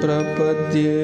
प्रपद्ये।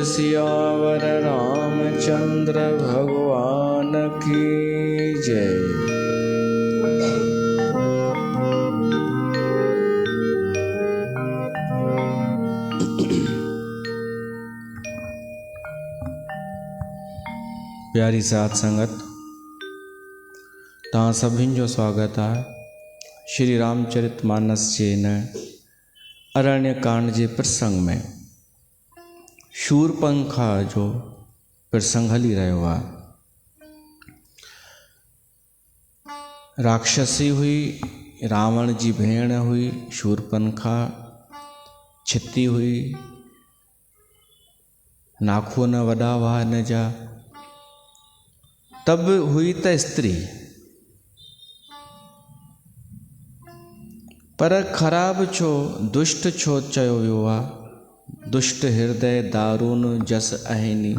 सियावर रामचंद्र भगवान की जय। प्यारी साथ संगत, तव्हां सभिनि जो स्वागत आहे श्री रामचरितमानस जे न अरण्य कांड जे प्रसंग में। शूरपंखा जो प्रसंग हली रहियो आहे। राक्षसी हुई, रावण जी भेण हुई शूरपंखा, छिती हुई, नाखून वॾा हुआ हिन जा। तब हुई त स्त्री, पर ख़राब छो, दुष्ट छो चयो वियो आहे। दुष्ट हृदय दारुन जस अहिनी।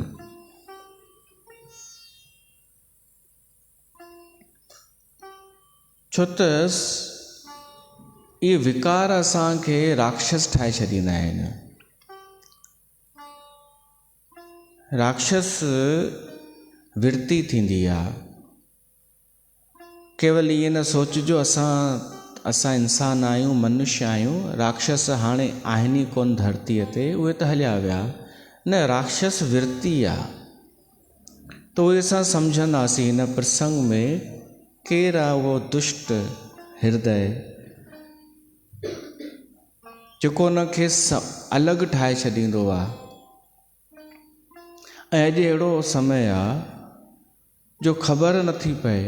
छो त ये विकार असांखे राक्षस ठाहे छॾींदा आहिनि। राक्षस वृत्ति थींदी आहे। केवल इहे न सोचिजो असां इंसान आहियूं, मनुष्य आहियूं, राक्षस हाणे आहिनि ई कोन धरतीअ ते, उहे त हलिया विया। न, राक्षस वृत्ति आहे। त उहे असां सम्झंदासीं हिन प्रसंग में केरु आहे उहो दुष्ट हृदय जेको उनखे अलॻि ठाहे छॾींदो आहे। ऐं अॼु अहिड़ो समय आहे जो ख़बर नथी पए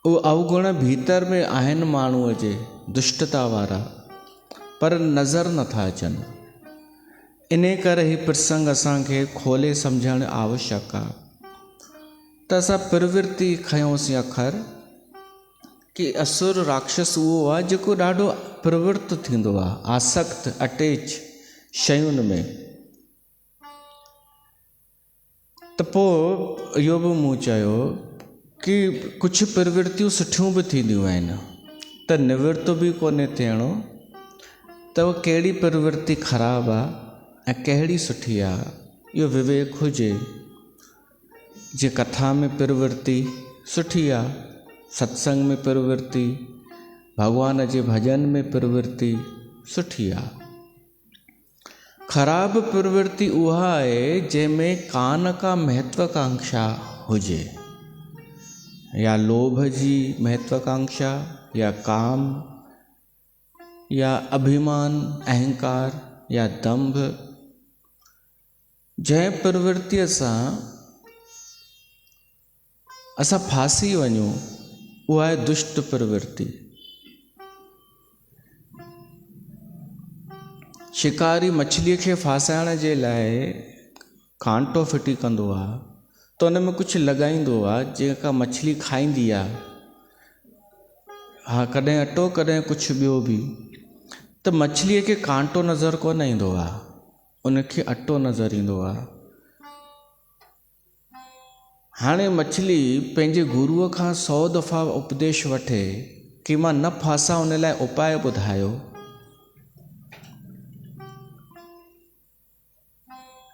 उहे अवगुण भीतर में आहिनि माण्हूअ जे, दुष्टता वारा, पर नज़र नथा अचनि। इन करे ही प्रसंग असांखे खोले सम्झणु आवश्यक आहे। त असां प्रवृत्ति खयोंसीं अखर कि असुर राक्षस उहो आहे जेको ॾाढो प्रवृत्त थींदो आहे, आसक्त, अटैच शयुनि में। त पोइ इहो बि मूं चयो कि कुझु प्रवृत्तियूं सुठियूं बि थींदियूं आहिनि, त निवृत्त बि कोन्हे थियणो त उहा कहिड़ी प्रवृत्ति ख़राबु आहे ऐं कहिड़ी सुठी आहे, इहो विवेक हुजे। जे कथा में प्रवृत्ति सुठी आहे, सत्संग में प्रवृत्ति, भॻवान जे भॼन में प्रवृत्ति सुठी आहे। ख़राबु प्रवृत्ति उहा आहे जंहिंमें कान का महत्वाकांक्षा हुजे, या लोभ जी महत्वाकांक्षा, या काम, या अभिमान, अहंकार, या दंभ। जंहिं प्रवृत्तिअ सां असां फासी वञूं उहा आहे दुष्ट प्रवृत्ति। शिकारी मछलीअ खे फासाइण जे लाइ कांटो फिटी कंदो आहे, त उन में कुझु लॻाईंदो आहे जेका मछली खाईंदी आहे। हा, कॾहिं अटो, कॾहिं कुझु ॿियो बि। त मछलीअ खे कांटो नज़र कोन ईंदो आहे, उनखे अटो नज़र ईंदो आहे। हाणे मछली पंहिंजे गुरूअ खां 100 दफ़ा उपदेश वठे कि मां न फासां, उन लाइ उपाय ॿुधायो।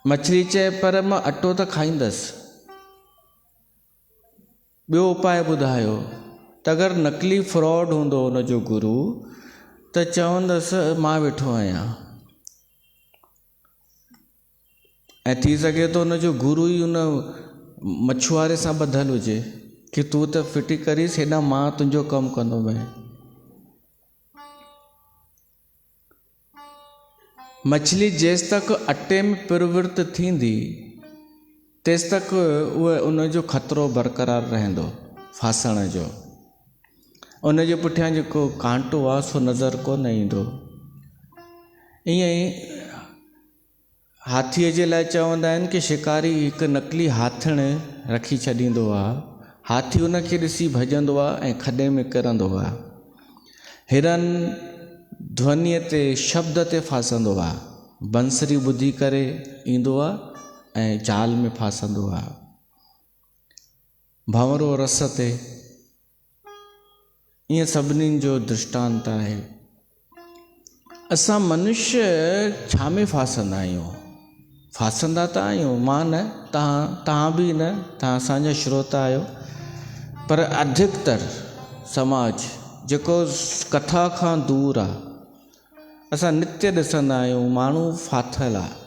मछली चए पर मां अटो त खाईंदसि, ॿियो उपाय ॿुधायो। त अगरि नकली फ्रॉड हूंदो उनजो गुरू त चवंदसि मां वेठो आहियां, ऐं थी सघे थो उनजो गुरू ई उन मछुआरे सां ॿधल हुजे कि तूं त फिटी करीस, हेॾा मां तुंहिंजो कमु कंदोमांइ। मछली जेसि तक अटे में प्रवृत्त थींदी तेसि तक उहे उनजो ख़तरो बरक़रार रहंदो फासण जो। उनजे पुठियां जेको कांटो आहे सो नज़र कोन ईंदो। ईअं ई हाथीअ जे लाइ चवंदा आहिनि कि शिकारी हिकु नकली हाथण रखी छॾींदो आहे, हाथी उनखे ॾिसी भॼंदो आहे ऐं खॾे में किरंदो आहे। हिरन ध्वनीअ ते, शब्द ते फासंदो आहे, बंसरी ॿुधी करे ईंदो आहे ऐं जाल में फासंदो आहे। भंवरो रस ते, ईअं सभिनीनि जो दृष्टांत आहे। असां मनुष्य छा में फासंदा आहियूं? फासंदा त आहियूं, मां न, तव्हां बि न, तव्हां असांजा श्रोता आहियो, पर अधिकतर समाज जेको कथा खां दूर आहे, असां नित्य ॾिसंदा आहियूं माण्हू फाथल आहे।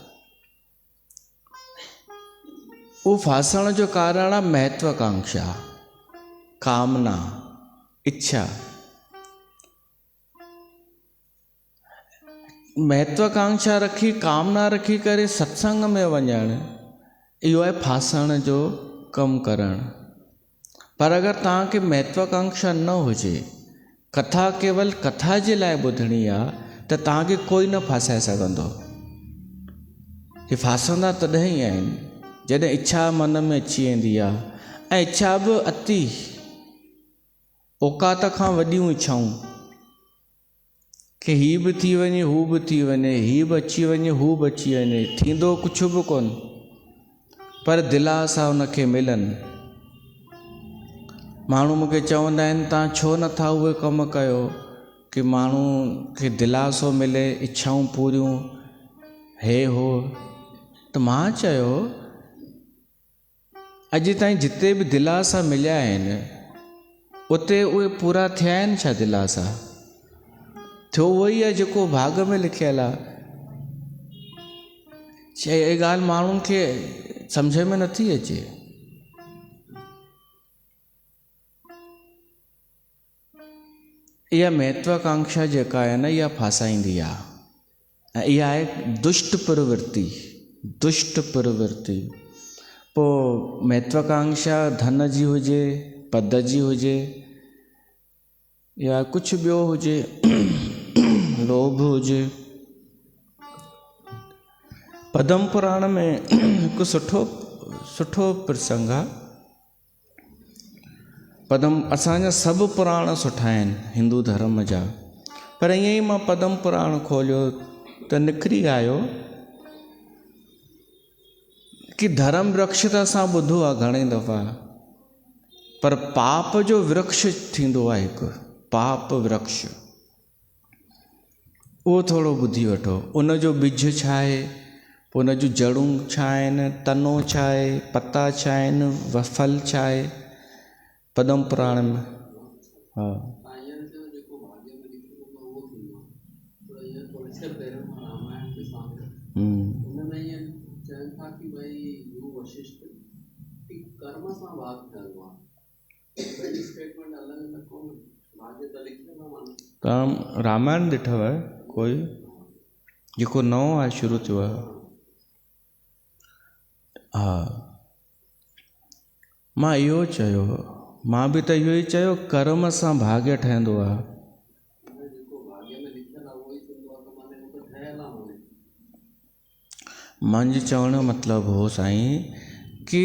उहो फासण जो कारण आहे महत्वाकांक्षा, कामना, इच्छा। महत्वाकांक्षा रखी, कामना रखी करे सत्संग में वञणु, इहो आहे फासण जो कमु करणु। पर अगरि तव्हांखे महत्वाकांक्षा न हुजे, कथा केवल कथा जे लाइ ॿुधणी आहे, त तव्हांखे कोई न फासाए सघंदो। हे फासंदा तॾहिं ई आहिनि जॾहिं इच्छा मन में अची वेंदी आहे, ऐं इच्छा बि अति, औकात खां वॾियूं इच्छाऊं, कि हीअ बि थी वञे, हू बि थी वञे, हीअ बि अची वञे, हू बि अची वञे, थींदो कुझु बि कोन, पर दिला सां उनखे मिलनि। माण्हू मूंखे चवंदा आहिनि तव्हां छो नथा उहे कमु कयो कि माण्हू खे दिलासो मिले, इच्छाऊं पूरियूं, हे हो। त मां चयो अॼु ताईं जिते बि दिलासा मिलिया आहिनि उते उहे पूरा थिया आहिनि छा? दिलासा थियो उहो ई आहे जेको भाग में लिखियलु आहे। इहा ॻाल्हि माण्हुनि खे सम्झ में नथी अचे। इहा महत्वाकांक्षा जेका आहे न, इहा फासाईंदी आहे, ऐं इहा आहे दुष्ट प्रवृत्ति। दुष्ट प्रवृत्ति। पोइ महत्वाकांक्षा धन जी हुजे, पद जी हुजे, या कुछ ॿियो हुजे, लोभ हुजे। पद्म पुराण में हिकु सुठो प्रसंग आहे। असांजा सभु पुराण सुठा आहिनि हिंदू धर्म जा, पर ईअं ई मां पद्म पुराण खोलियो त निकिरी आयो कि धर्म वृक्ष त असां ॿुधो आहे घणे दफ़ा, पर पाप जो वृक्ष थींदो आहे हिकु, पाप वृक्ष, उहो थोरो ॿुधी वठो। उन जो ॿिज छा आहे, पोइ उन जूं जड़ूं छा आहिनि, तनो छा आहे, पता छा आहिनि, फल छा आहे, पद्म पुराण में। हा तव्हां रामायण ॾिठव कोई जेको नओं आहे शुरू थियो आहे? हा, मां इहो चयो, मां बि त इहो ई चयो, कर्म सां भाग्य ठहंदो आहे। मुंहिंजे चवण जो मतिलबु हो साईं कि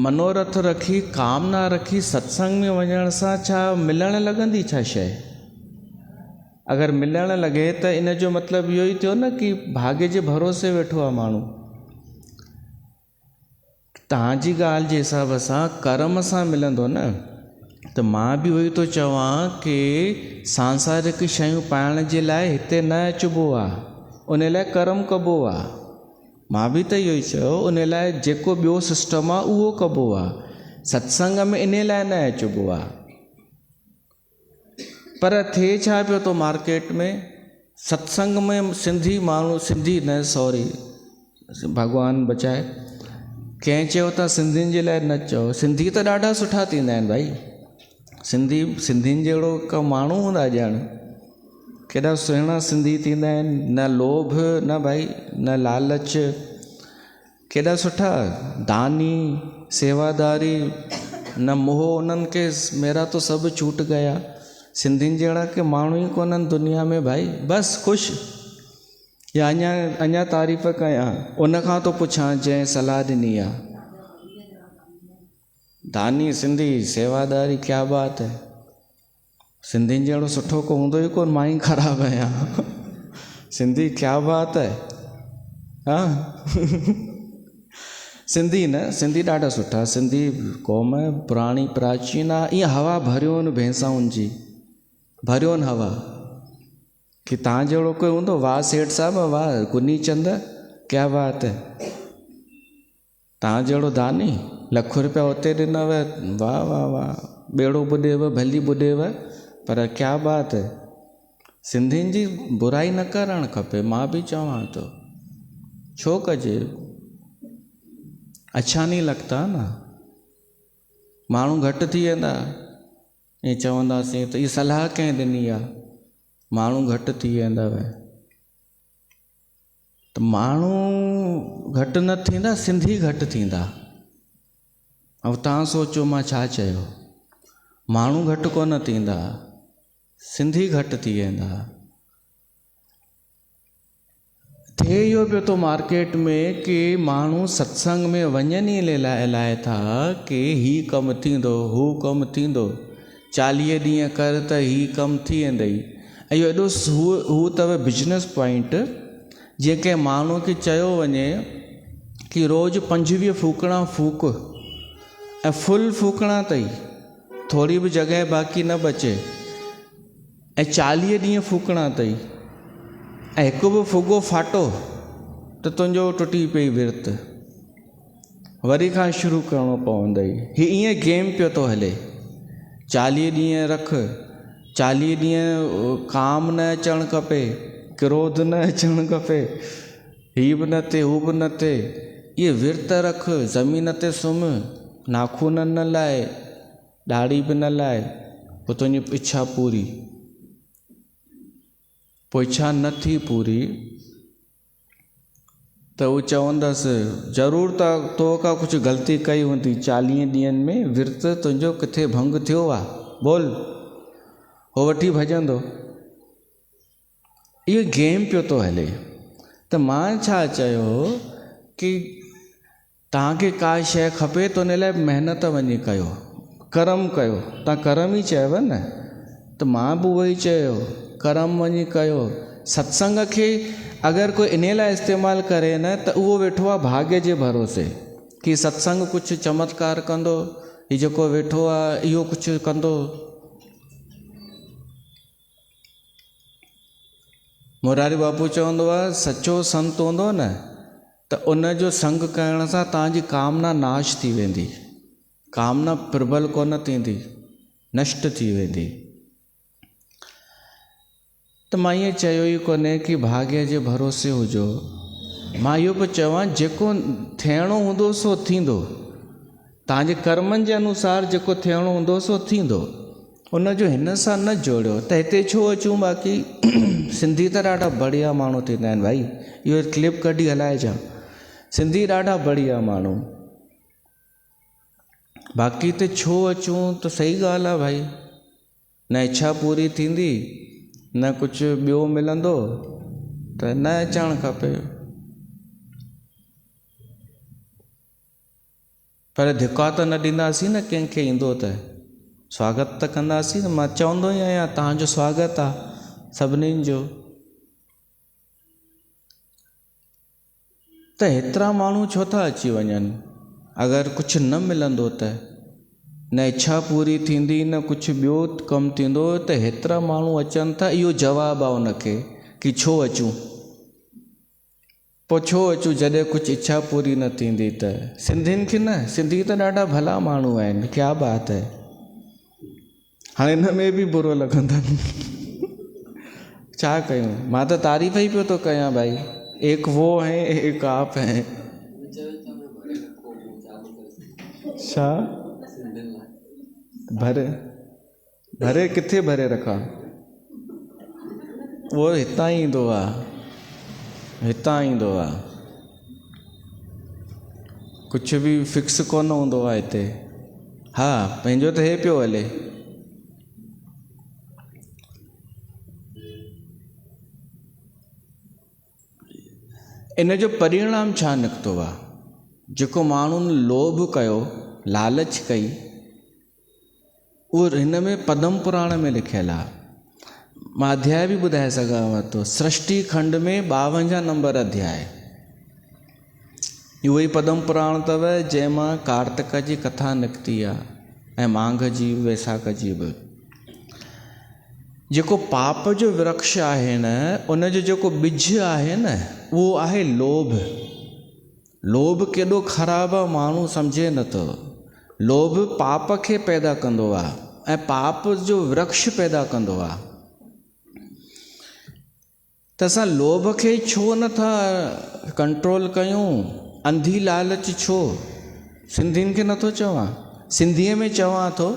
मनोरथ रखी, कामना रखी, सत्संग में वञण सां छा मिलण लॻंदी छा शइ? अगरि मिलण लॻे त इन जो मतिलबु इहो ई थियो न कि भाग्य जे भरोसे वेठो आहे माण्हू। तव्हांजी ॻाल्हि जे हिसाब सां कर्म सां मिलंदो न, त मां बि उहो ई थो चवां कि सांसारिक शयूं पाइण जे लाइ हिते न अचिबो आहे, उन लाइ कर्म कबो आहे। मां बि त इहो ई चयो, उन लाइ जेको ॿियो सिस्टम आहे उहो कबो आहे, सत्संग में इन लाइ न अचिबो आहे। पर थिए छा पियो थो मार्केट में, सत्संग में सिंधी माण्हू, सिंधी न सॉरी, भॻवान बचाए, कंहिं चयो था सिंधियुनि जे लाइ न चओ, सिंधी त ॾाढा सुठा थींदा आहिनि भाई, सिंधियुनि जहिड़ो को माण्हू हूंदा ॼण, केॾा सुहिणा सिंधी थींदा आहिनि, न लोभ न भाई न लालच, केॾा सुठा, दानी, सेवादारी, न मोह उन्हनि खे, मेरा तो सभु छूट गया। सिंधियुनि जहिड़ा के माण्हू ई कोन्हनि दुनिया में भाई, बसि ख़ुशि। या अञा तारीफ़ कयां, उन खां तो पुछां जंहिं सलाह ॾिनी आहे, दानी सिंधी, सेवादारी, क्या बात है। सिंधियुनि जहिड़ो सुठो को हूंदो ई कोन, मां ई ख़राबु आहियां। सिंधी क्या बात है। हा सिंधी न, सिंधी ॾाढा सुठा, सिंधी क़ौम पुराणी प्राचीन आहे। ईअं हवा भरियो आहिनि भैंसाउनि जी, भरियो आहिनि हवा, कि तव्हां जहिड़ो कोई हूंदो, वाह सेठ साहिबु, वाह गुनी चंद, क्या बात है। तव्हां जहिड़ो दानी, लख रुपया उते ॾिनव, वाह वाह वाह, ॿेड़ो ॿुॾेव, भली ॿुॾेव, पर क्या बात है। सिंधियुनि जी बुराई न करणु खपे, मां बि चवां थो, छो कजे, अच्छा नहीं लगता न। माण्हू घटि थी वेंदा, ईअं चवंदासीं त इहा सलाह कंहिं ॾिनी आहे, माण्हू घटि थी वेंदव, त माण्हू घटि न थींदा, सिंधी घटि थींदा। ऐं तव्हां सोचो मां छा चयो, माण्हू घटि कोन थींदा, सिंधी घटि थी वेंदा। थिए इहो पियो थो मार्केट में कि माण्हू सत्संग में वञनि ई लाइ था कि ही कमु थींदो, हू कमु थींदो, 40 ॾींहं कर त ही कमु थी वेंदई। ऐं इहो एॾो हू अथव बिजनेस पॉइंट, जीअं कंहिं माण्हू खे चयो वञे कि रोज़ु 25 फूकणा फूक, ऐं फुल फूकणा अथई, थोरी बि जॻह बाक़ी न बचे, ऐं 40 ॾींहं फूकणा अथई, ऐं हिकु बि फुगो फाटो त तुंहिंजो टुटी पई विर्त, वरी खां शुरू करिणो पवंदई। हीअ ईअं गेम पियो थो हले, 40 ॾींहं रख, 40 ॾींहं काम न अचणु खपे, क्रोध न अचणु खपे, हीअ बि न थिए, हू बि न थिए, इहे विर्त रख, ज़मीन ते सुम्ह, नाखून न लाए, ॾाढ़ी बि न लाए, पोइ तुंहिंजी इच्छा पूरी। पोइ इच्छा न थी पूरी त उहो चवंदसि ज़रूरु त तो का कुझु ग़लती कई हूंदी, 40 ॾींहंनि में विर्त तुंहिंजो किथे भंग थियो आहे, बोल। हो वठी भॼंदो। इहो गेम पियो थो हले। त मां छा चयो कि तव्हांखे का शइ खपे त उन लाइ महिनत वञी कयो, कर्म कयो। तव्हां कर्म ई चयव न, त मां बि उहो ई चयो, कर्म वञी कयो। सत्संग खे अगरि कोई इन लाइ इस्तेमालु करे न त उहो वेठो आहे भाग्य जे भरोसे, कि सत्संग कुझु चमत्कार कंदो, हीउ जेको वेठो आहे इहो कुझु कंदो। मुरारी बापू चवंदो आहे, सचो संत हूंदो न त उन जो संग करण सां तव्हांजी कामना नाश थी वेंदी, कामना प्रबल कोन थींदी, नष्ट थी वेंदी। त मां ईअं चयो ई कोन्हे कि भाग्य जे भरोसे हुजो। मां इहो पियो चवां, जेको थियणो हूंदो सो थींदो, तव्हांजे कर्मनि जे अनुसार जेको थियणो हूंदो सो थींदो। उन जो हिन सां न जोड़ियो त हिते छो अचूं। बाक़ी सिंधी त ॾाढा बढ़िया माण्हू थींदा आहिनि भाई, इहो क्लिप कढी हलाइजां। सिंधी ॾाढा बढ़िया माण्हू, बाक़ी त छो अचूं त सही ॻाल्हि आहे भाई, न इच्छा पूरी थींदी न कुझु ॿियो मिलंदो त न अचणु खपे। पर धिका त न ॾींदासीं न, कंहिंखे ईंदो त स्वागत त कंदासीं न। मां चवंदो ई आहियां तव्हांजो स्वागत आहे सभिनीनि जो। त हेतिरा माण्हू छो था अची वञनि? अगरि कुझु न मिलंदो त, न इच्छा पूरी थींदी न कुझु ॿियो कमु थींदो त हेतिरा माण्हू अचनि था। इहो जवाबु आहे उनखे कि छो अचूं। पोइ छो अचूं जॾहिं कुझु इच्छा पूरी न थींदी त? सिंधियुनि खे न, सिंधी त ॾाढा भला माण्हू आहिनि, क्या बात है। हाणे हिन में बि बुरो लॻंदनि छा कयूं? मां त तारीफ़ ई पियो थो कयां भाई, एक वो है एक आप हैं। छा भरे भरे किथे भरे रखां? उहो हितां ई ईंदो आहे, हितां ईंदो आहे, कुझु बि फिक्स कोन हूंदो आहे हिते। हा, पंहिंजो त हे पियो हले। इन जो परिणाम छा निकितो आहे? जेको माण्हुनि लोभ कयो, लालच कई, उहो हिन में पद्म पुराण में लिखियलु आहे। मां अध्याय बि ॿुधाए सघांव थो, सृष्टि खंड में 52 नंबर अध्याय, इहो ई पद्म पुराण अथव, जंहिंमां कार्तिक जी कथा निकिती आहे ऐं माघ जी वैसाख जी बि। जेको पाप जो वृक्ष आहे न, उन जो जेको ॿिज आहे न, उहो आहे लोभ। लोभ केॾो ख़राबु आहे माण्हू सम्झे नथो। लोभ पाप खे पैदा कंदो आहे ऐं पाप जो वृक्ष पैदा कंदो आहे। त असां लोभ खे छो नथा कंट्रोल कयूं? अंधी लालच छो? सिंधियुनि खे नथो चवां, सिंधीअ में चवां थो,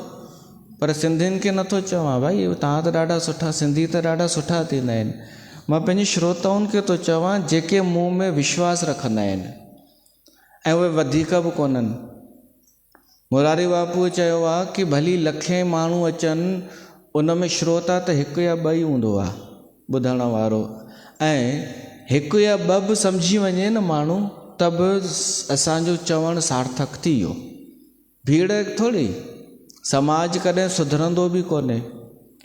पर सिंधियुनि खे नथो चवां भाई तव्हां त ॾाढा सुठा, सिंधी त ॾाढा सुठा थींदा आहिनि। मां पंहिंजे श्रोताउनि खे थो चवां जेके मूं में विश्वास रखंदा आहिनि ऐं उहे वधीक बि कोन्हनि। मुरारी बापूअ चयो आहे कि भली लखे माण्हू अचनि, उन में श्रोता त हिकु या ॿ ई हूंदो आहे ॿुधण वारो, ऐं हिकु या ॿ बि सम्झी वञे न माण्हू त बि असांजो चवणु सार्थक थी वियो। भीड़ थोरी, समाज कॾहिं सुधरंदो बि कोन्हे,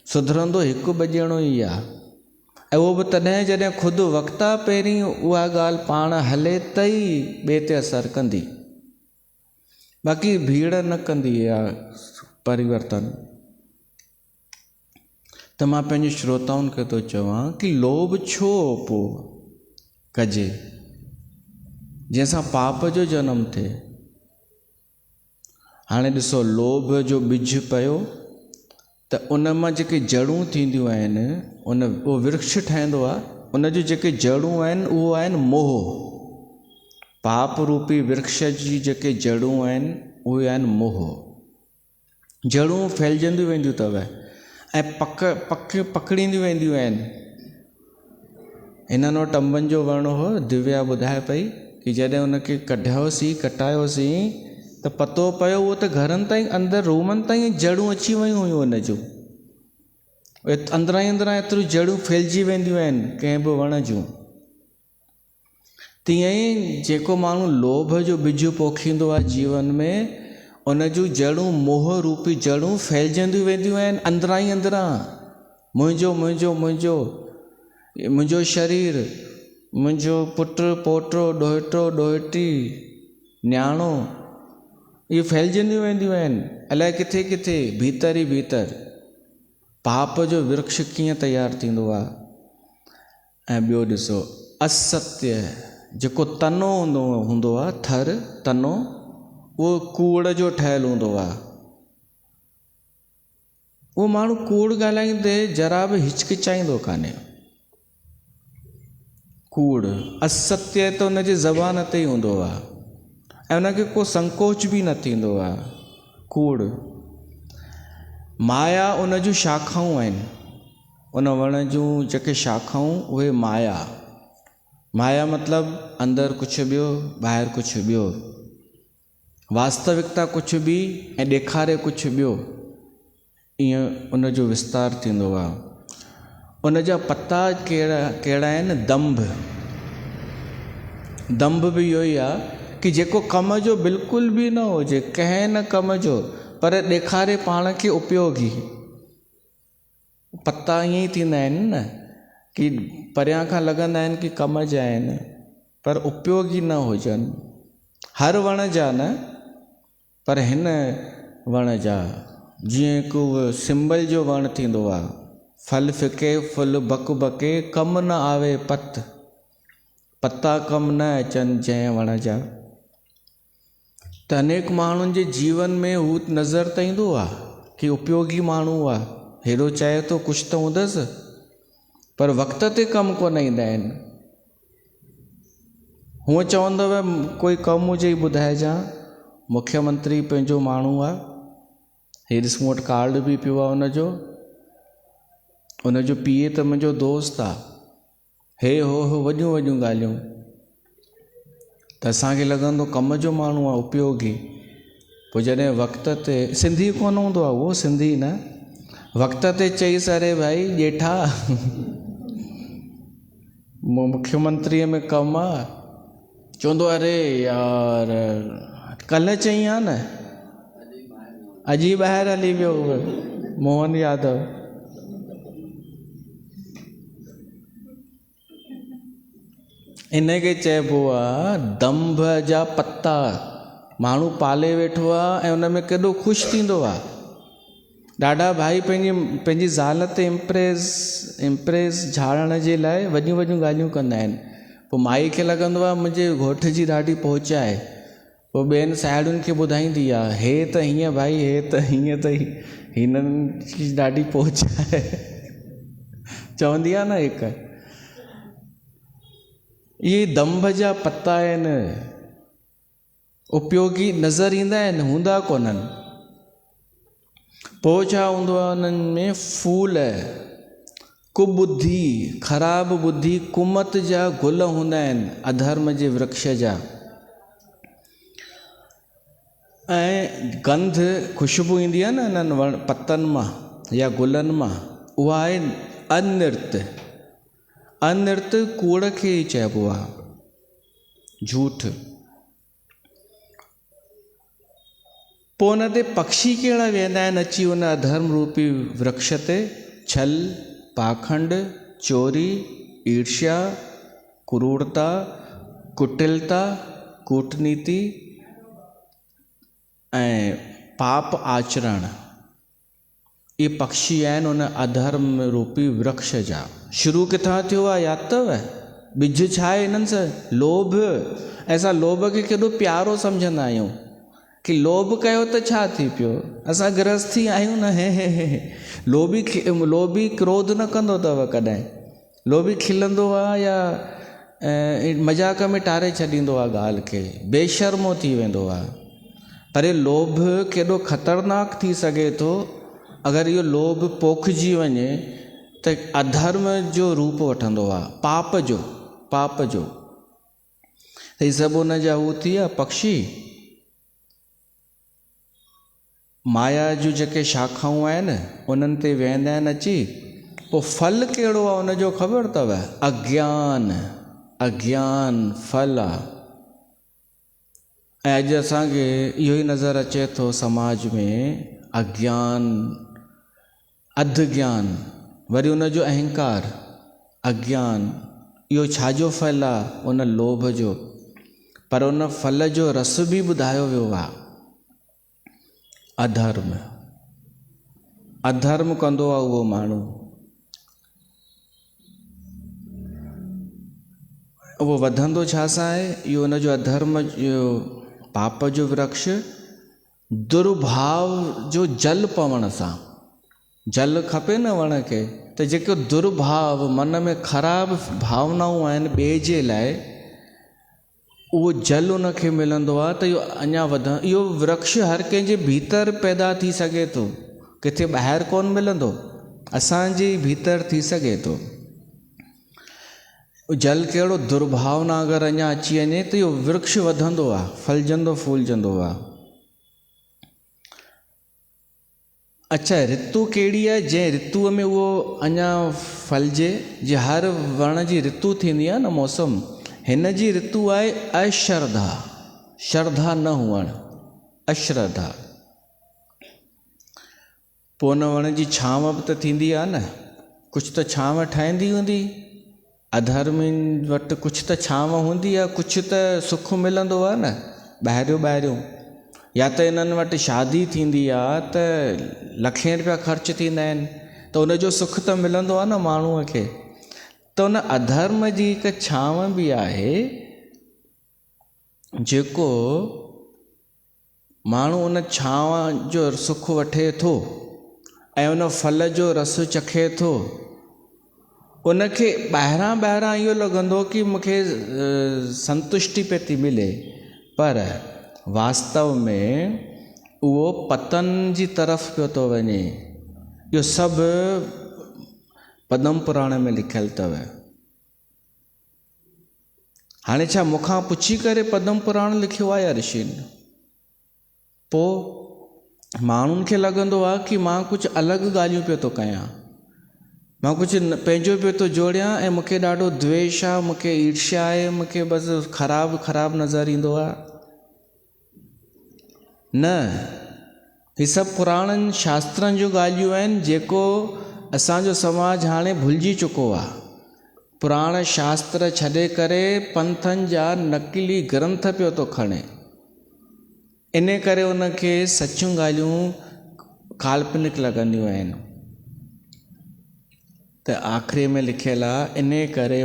सुधरंदो हिकु ॿ ॼणो ई आहे, ऐं उहो बि तॾहिं जॾहिं ख़ुदि वक्ता पहिरीं उहा ॻाल्हि पाण हले त ई ॿिए ते असरु कंदी, बाक़ी भीड़ न कंदी आहे परिवर्तन। त मां पंहिंजे श्रोताउनि खे थो चवां कि लोभ छो पोइ कजे जंहिंसां पाप जो जनम थिए। हाणे ॾिसो, लोभ जो ॿिज पियो त उन मां जेके जड़ूं थींदियूं आहिनि, उहो वृक्ष ठहंदो आहे। उन जूं जेके जड़ूं आहिनि उहो आहिनि मोह। पाप रूपी वृक्ष जी जेके जड़ूं आहिनि उहे आहिनि मोह। जड़ूं फैलजंदियूं वेंदियूं अथव ऐं पकड़ींदियूं वेंदियूं आहिनि। हिननि वटि अंबनि जो वण हो, दिव्या ॿुधाए पई कि जॾहिं उनखे कढियोसीं, कटायोसीं त पतो पियो उहो त घरनि ताईं, अंदरि रूमनि ताईं जड़ूं अची वियूं हुयूं उन जूं। अंदरां ई अंदरां एतिरियूं जड़ूं फैलिजी वेंदियूं आहिनि कंहिं बि वण जूं। तीअं ई जेको माण्हू लोभ जो बिज पोखींदो आहे जीवन में, उन जूं जड़ूं मोह रूपी जड़ूं फैलिजंदियूं वेंदियूं आहिनि अंदरां ई अंदरां। मुंहिंजो मुंहिंजो मुंहिंजो, मुंहिंजो शरीर, मुंहिंजो पुटु पोटो, ॾोहिटो ॾोहिटी, न्याणो, इहे फैलिजंदियूं वेंदियूं आहिनि अलाए किथे किथे, भीतर ई भीतर। पाप जो वृक्ष कीअं तयारु थींदो आहे। ऐं ॿियो ॾिसो, असत्य जेको तनो हूंदो आहे, थर तनो, उहो कूड़ जो ठहियलु हूंदो आहे। उहो माण्हू कूड़ ॻाल्हाईंदे जरा बि हिचकिचाईंदो कान्हे। कूड़ असत्य त उनजी ज़बान ते ई हूंदो आहे ऐं उनखे को संकोच बि न थींदो आहे। कूड़ माया उन जूं शाखाऊं आहिनि, उन वण जूं जेके शाखाऊं उहे माया। माया मतिलबु अंदरि कुझु ॿियो, ॿाहिरि कुझु ॿियो, वास्तविकता कुझु बि ऐं ॾेखारे कुझु ॿियो, ईअं उन जो विस्तार थींदो आहे। उन जा पता कहिड़ा आहिनि? दंभ बि इहो ई आहे कि जेको कम जो बिल्कुलु बि न हुजे, कंहिं न कम जो, पर ॾेखारे पाण खे उपयोगी। पता ईअं ई थींदा आहिनि न कि परियां खां लॻंदा आहिनि कि कम जा आहिनि पर उपयोगी न हुजनि। हर वण जा न, पर हिन वण जा। जीअं हिकु सिंबल जो वण थींदो आहे, फल फिके फुल बक बके, कम न आवे पत, पता कम न अचनि जंहिं वण जा। त अनेक माण्हुनि जे जीवन में हू नज़र त ईंदो आहे कि उपयोगी माण्हू आहे, हेॾो चाहे थो कुझु त हूंदसि, पर वक़्त ते कमु कोन ईंदा आहिनि। हूअं चवंदव कोई कमु हुजे ई ॿुधाइजां। मुख्यमंत्री पंहिंजो माण्हू आहे, हे ॾिस मूं वटि कार्ड बि पियो आहे उनजो पीउ त मुंहिंजो दोस्त आहे, हे हो वॾियूं वॾियूं ॻाल्हियूं। त असांखे लॻंदो कम जो माण्हू आहे, उपयोगी। पोइ जॾहिं वक़्त ते, सिंधी कोन हूंदो आहे उहो, सिंधी न, वक़्त ते चईसि अरे भाई ॼेठा मुख्यमंत्रीअ में कमु आहे, चवंदो अरे यार कल्ह चई आहे न, अॼु ई ॿाहिरि हली वियो मोहन यादव। इनखे चइबो आहे दंभ जा पत्ता। माण्हू पाले वेठो आहे ऐं उन में केॾो ख़ुशि थींदो आहे। ॾाढा भाई पंहिंजी ज़ाल ते इम्प्रेस झाड़ण जे लाइ वॾियूं वॾियूं ॻाल्हियूं कंदा आहिनि। पोइ माई खे लॻंदो आहे मुंहिंजे घोट जी ॾाढी पहुच आहे, पोइ ॿियनि साहेड़ियुनि खे ॿुधाईंदी आहे, हे त हीअं भाई, हे त हीअं, त हिननि जी ॾाढी पहुच आहे चवंदी आहे न हिकु। इहे दंभ जा पत्ता आहिनि, उपयोगी नज़र ईंदा आहिनि, हूंदा कोन्हनि। पोइ छा हूंदो आहे उन्हनि में? फूल, कुबुद्धि, ख़राबु बुद्धि, कुमत जा गुल हूंदा आहिनि, अधर्म जे वृक्ष जा। ऐं गंध, ख़ुशबू ईंदी आहे न इन्हनि पतनि मां या गुलनि मां, उहा आहे अनृत। अनृत कूड़ खे ई चइबो आहे, झूठ। पोइ उन ते पक्षी कहिड़ा वेंदा आहिनि अची उन अधर्म रूपी वृक्ष ते? छल, पाखंड, चोरी, ईर्ष्या, क्रूरता, कुटिलता, कूटनीति ऐं पाप आचरण। ये पक्षी आहिनि उन अधर्म रूपी वृक्ष जा। शुरू किथां थियो आहे यादि अथव? बिज छा आहे हिननि सां? लोभ। असां लोभ खे केॾो प्यारो सम्झंदा आहियूं कि लोभ कयो त छा थी पियो, असां गृहस्थी आहियूं न, हे लोभी क्रोध न कंदो अथव कॾहिं। लोभी खिलंदो आहे या मज़ाक में टारे छॾींदो आहे ॻाल्हि खे, बेशर्मो थी वेंदो आहे। पर लोभ केॾो ख़तरनाक थी सघे थो अगरि इहो लोभ पोखिजी वञे त अधर्म जो रूप वठंदो आहे, पाप जो। ही सभु उन जा हू थी विया पक्षी। माया जूं जेके शाखाऊं आहिनि उन्हनि ते वेहंदा आहिनि अची पोइ फल कहिड़ो आहे उनजो ख़बर अथव? अज्ञान, अज्ञान फल आहे। ऐं अॼु असांखे इहो ई नज़र अचे थो समाज में, अज्ञान, अध ज्ञान, वरी उनजो अहंकार, अज्ञान, इहो छाजो फल आहे? उन लोभ जो। पर उन फल जो रस बि ॿुधायो वियो आहे, अधर्म। अधर्म कंदो आहे उहो माण्हू, उहो वधंदो छा सां आहे? इहो उनजो अधर्म जो पाप जो वृक्ष दुर्भाव जो जल पवण सां। जल खपे न वण खे, त जेको दुर्भाव मन में ख़राब भावनाऊं आहिनि ॿिए जे लाइ, उहो जल उनखे मिलंदो आहे त इहो अञा इहो वृक्ष हर कंहिंजे भीतर पैदा थी सघे थो, किथे ॿाहिरि कोन मिलंदो, असांजे भीतर थी सघे थो। जल कहिड़ो दुर्भावना अगरि अञा अची वञे त इहो वृक्ष वधंदो आहे, फलजंदो फूलजंदो आहे। अच्छा, ऋतु कहिड़ी आहे जंहिं ऋतुअ में उहो अञा फलजे? जे हर वण जी ऋतु थींदी आहे न, मौसम, हिन जी ऋतु आहे अश्रद्धा, श्रद्धा न हुअणु, अश्रद्धा। पोइ उन वण जी छांव बि त थींदी आहे न, कुझु त छांव ठाहींदी हूंदी। अधर्मियुनि वटि कुझु त छांव हूंदी आहे, कुझु त सुख मिलंदो आहे न ॿाहिरियों ॿाहिरियों। या त इन्हनि वटि शादी थींदी आहे त लखे रुपया ख़र्च थींदा आहिनि, त उनजो सुख त मिलंदो आहे न माण्हूअ खे। त उन अधर्म जी हिकु छांव बि आहे, जेको माण्हू उन छांव जो सुख वठे थो ऐं उन फल जो रस चखे थो। उनखे ॿाहिरां ॿाहिरां इहो लॻंदो कि मूंखे संतुष्टि पई थी मिले, पर वास्तव में उहो पतन जी तरफ़ पियो थो वञे। इहो सभु पद्म पुराण में लिखियलु अथव। हाणे छा मूंखां पुछी करे पद्म पुराण लिखियो आहे या ऋषियुनि? पोइ माण्हुनि खे लॻंदो आहे कि मां कुझु अलॻि ॻाल्हियूं पियो थो कयां, मां कुझु पंहिंजो पियो थो जोड़ियां ऐं मूंखे ॾाढो द्वेष आहे, मूंखे ईर्ष्या आहे, मूंखे बसि ख़राबु नज़र ईंदो आहे। न, ही सभु पुराणनि शास्त्रनि जूं ॻाल्हियूं आहिनि जेको असांजो समाज हाणे भुलिजी चुको आहे। पुराण शास्त्र छॾे करे पंथनि जा नकली ग्रंथ पियो थो खणे, इन करे उनखे सचियूं ॻाल्हियूं काल्पनिक लॻंदियूं आहिनि। त आख़िरी में लिखियलु आहे, इन करे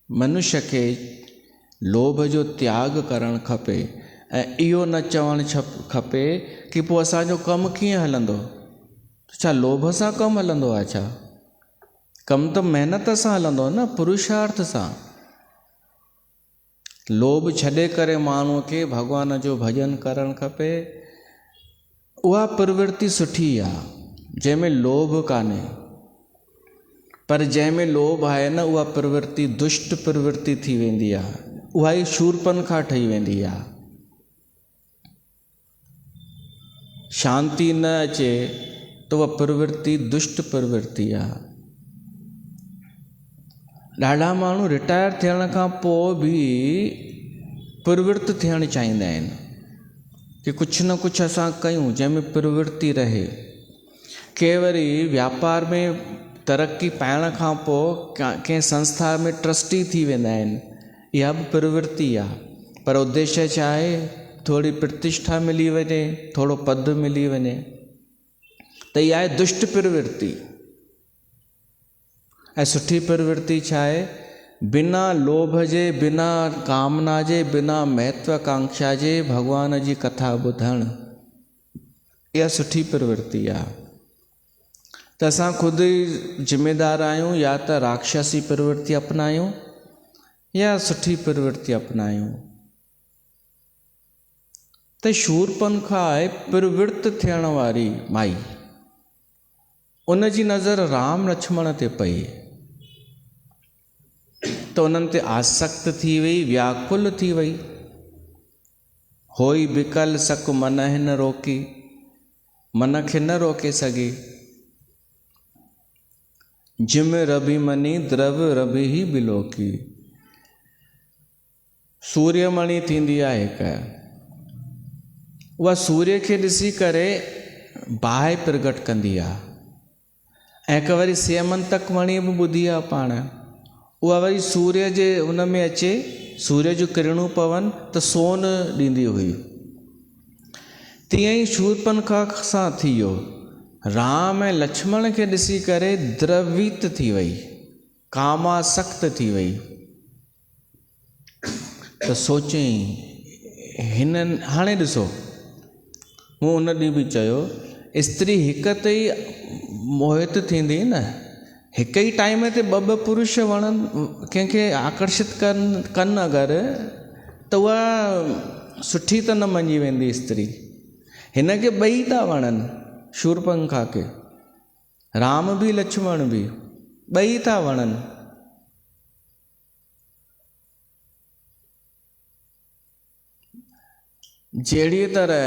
मनुष्य खे लोभ जो त्याग करणु खपे ऐं इहो न चवणु खपे कि पोइ असांजो कमु कीअं हलंदो। छा लोभ सां कमु हलंदो आहे छा? कमु त महिनत सां हलंदो न, पुरुषार्थ सां। लोभ छॾे करे माण्हूअ खे भॻवान जो भॼन करणु खपे। उहा प्रवृत्ति सुठी आहे जंहिंमें लोभ कान्हे, पर जंहिंमें लोभ आहे न, उहा प्रवृत्ति दुष्ट प्रवृत्ति थी वेंदी आहे, उहा ई शूरपनखा ठही वेंदी आहे। शांति न अचे त उहा प्रवृत्ति दुष्ट प्रवृत्ति आहे। ॾाढा माण्हू रिटायर थियण खां पोइ बि प्रवृत्त थियणु चाहींदा आहिनि कि कुझु न कुझु असां कयूं जंहिंमें प्रवृत्ति रहे। के वरी वापार में तरक़ी पाइण खां पोइ कंहिं संस्था में ट्रस्टी थी वेंदा आहिनि, इहा बि प्रवृत्ति आहे। पर उद्देश्य छा आहे? थोरी प्रतिष्ठा मिली वञे, थोरो पद मिली वञे, त इहा आहे दुष्ट प्रवृत्ति। ऐं सुठी प्रवृत्ति छा आहे? बिना लोभ जे, बिना कामना जे, बिना महत्वाकांक्षा जे भॻवान जी कथा ॿुधणु, इहा सुठी प्रवृत्ति आहे। त असां ख़ुदि ई ज़िम्मेदार आहियूं, या त राक्षसी प्रवृत्ति अपनायूं या सुठी प्रवृत्ति अपनायूं। त शूरपनखा आहे प्रवृत्त थियण वारी माई, उन जी नज़र राम लक्ष्मण ते पई त उन्हनि ते आसक्त थी वई, व्याकुल थी वई। होई बिकल सक मन हिन रोकी, मन खे न रोके सघी। जिम रबी मनी द्रव रबी ही बिलोकी। सूर्यमणि थींदी आहे हिकु, उहा सूर्य खे ॾिसी करे बाहि प्रगट कंदी आहे। ऐं हिकु वरी स्यमंतक मणि बि ॿुधी आहे पाण, उहा वरी सूर्य जे उन में अचे, सूर्य जूं किरणूं पवनि त सोन ॾींदी हुई। तीअं ई शूर्पनखा सां थी वियो। राम ऐं लक्ष्मण खे ॾिसी करे द्रवित थी वई, कामासक्त थी वई। त सोचई हिननि, हाणे ॾिसो, मूं उन ॾींहुं बि चयो, स्त्री हिक ते ई मोहित थींदी न, हिक ई टाइम ते ॿ पुरुष वणनि, कंहिंखे आकर्षित कनि अगरि, त उहा सुठी त न मञी वेंदी स्त्री। हिन खे ॿई था वणनि, शूर्पनखा खे, राम बि लक्ष्मण बि, ॿई था वणनि। जहिड़ी तरह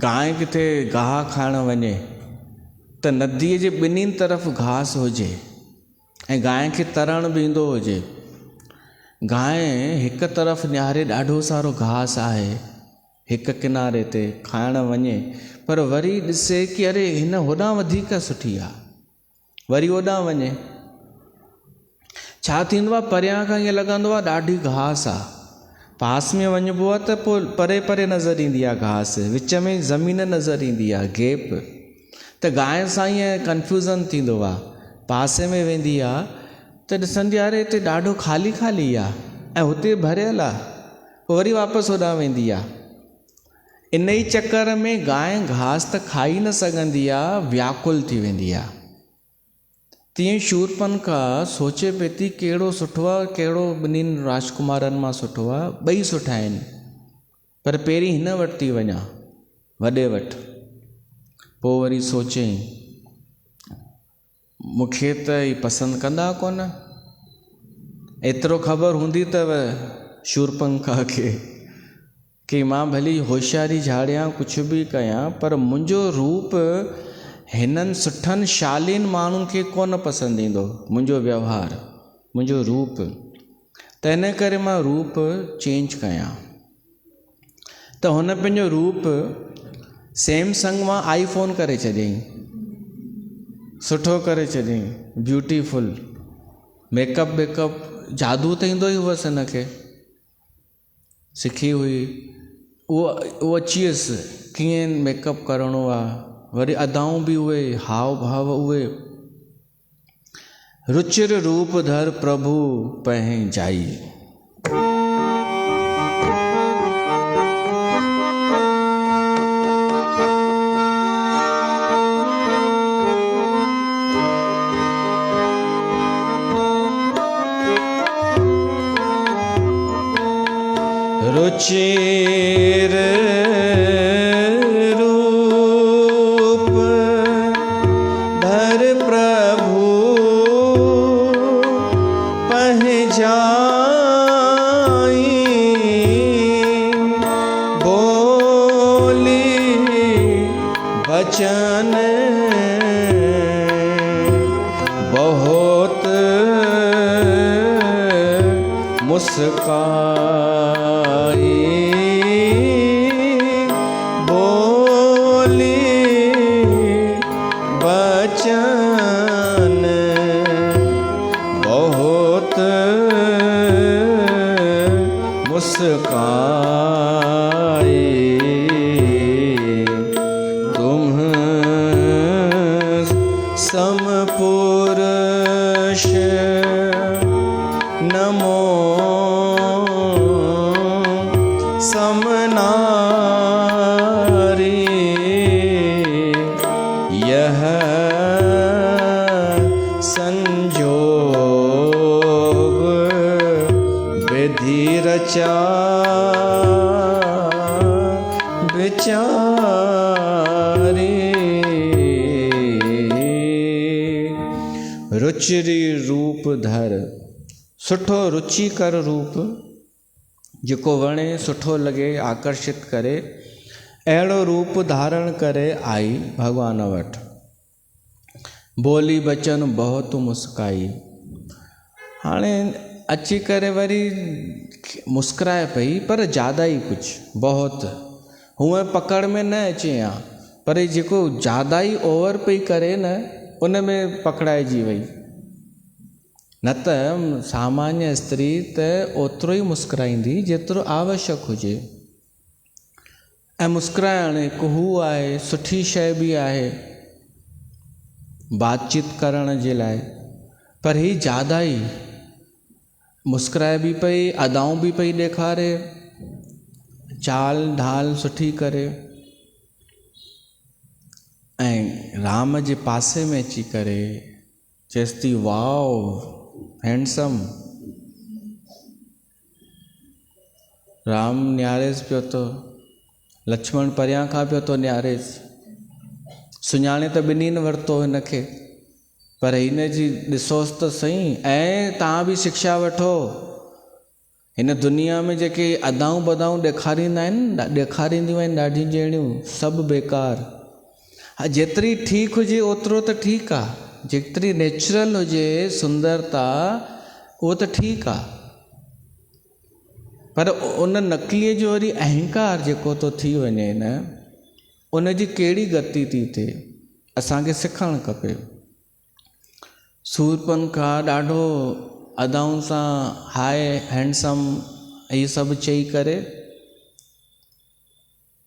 गांइ किथे गाह खाइण वञे त नदीअ जे ॿिन्हिनि तरफ़ घास हुजे ऐं गांइ खे तरण बि ईंदो हुजे। गांइ हिकु तरफ़ निहारे ॾाढो सारो घास आहे, हिकु किनारे ते खाइण वञे, पर वरी ॾिसे कि अरे हिन होॾां वधीक सुठी आहे, वरी होॾां वञे। छा थींदो आहे, परियां खां ईअं लॻंदो आहे ॾाढी घास आहे, पास में वञिबो आहे त पोइ परे परे नज़र ईंदी आहे घास, विच में ज़मीन नज़र ईंदी आहे, गैप। त गांइ सां ईअं कन्फ्यूज़न थींदो आहे, पासे में वेंदी आहे त ॾिसंदी आहे अरे हिते ॾाढो ख़ाली ख़ाली आहे ऐं हुते भरियल आहे, पोइ वरी वापसि होॾां वेंदी आहे। इन ई चकर में गांइ घास त खाई न सघंदी आहे, व्याकुल थी वेंदी आहे। तीअं शूर्पनखा सोचे पई थी कहिड़ो सुठो आहे, कहिड़ो ॿिन्हिनि राजकुमारनि मां सुठो आहे, ॿई सुठा आहिनि, पर पहिरीं हिन वटि थी वञा, वॾे वटि। पोइ वरी सोचई मूंखे त ई पसंदि कंदा कोन। एतिरो ख़बर हूंदी अथव शूर्पनखा खे कि मां भली होशियारी झाड़ियां, कुझु बि कयां, पर मुंहिंजो रूप हिननि सुठनि शालीन माण्हुनि खे कोन पसंदि ईंदो, मुंहिंजो व्यवहार, मुंहिंजो रूप। त इन करे मां रूप चेंज कयां। त हुन पंहिंजो रूप सैमसंग मां आईफोन करे चयईं, सुठो करे चयईं, ब्यूटीफुल। मेकअप वेकअप जादू त ईंदो ई हुअसि हिनखे, सिखी हुई, उहो अची वियसि कीअं मेकअप करिणो आहे, वरी अदाऊं बि उहे, हाव भाव उहे। रुचिर रूप धर प्रभु पहें जाई। रुचिर बचन बहुत मुस्काई, बोली बचन बहुत मुस्काई। समपुरुष नमो समनारी, यह संजोग विधि रचा विचारी। रुचिरी रूप धर, सुठो रुचिकर रूप, जेको वणे, सुठो लॻे, आकर्षित करे, अहिड़ो रूप धारण करे आई भॻवान वटि। बोली बचन बहुत मुस्काई। हाणे अची करे वरी मुस्कुराए पई, पर ज़्यादा ई कुझु बहुत हूअं पकड़ में न अचे हा, पर जेको ज़्यादा ई ओवर पई करे न, उन में पकड़ाइजी वई। न त सामान्य स्त्री त ओतिरो ई मुस्कुराईंदी जेतिरो आवश्यक हुजे। ऐं मुस्कुराइण हिकु हू आहे, सुठी शइ बि आहे बातचीत करण जे लाइ, पर ही ज़्यादा ई मुस्कुराए बि पई, अदाऊं बि पई ॾेखारे, चाल ढाल सुठी करे, ऐं राम जे पासे में अची करे चएसि थी वाओ हैंडसम। राम निहारेसि पियो थो, लक्ष्मण परियां खां पियो थो निहारेसि, सुञाणे त ॿिन्हिनि वरितो हिनखे, पर हिन जी ॾिसोसि त सही। ऐं तव्हां बि शिक्षा वठो, हिन दुनिया में जेके अदाऊं बदाऊं ॾेखारींदा आहिनि, ॾेखारींदियूं आहिनि ॾाढियूं ॼणियूं, सभु बेकार। हा, जेतिरी ठीकु हुजे ओतिरो त ठीकु आहे, जेतिरी नेचुरल हुजे सुंदरता उहो त ठीकु आहे, पर उन नकलीअ जो वरी अहंकार जेको थो थी वञे न, उन जी कहिड़ी गति थी थिए, असांखे सिखणु खपे। सूरपनखा ॾाढो अदाउनि सां हाय हैंडसम इहे सभु चई करे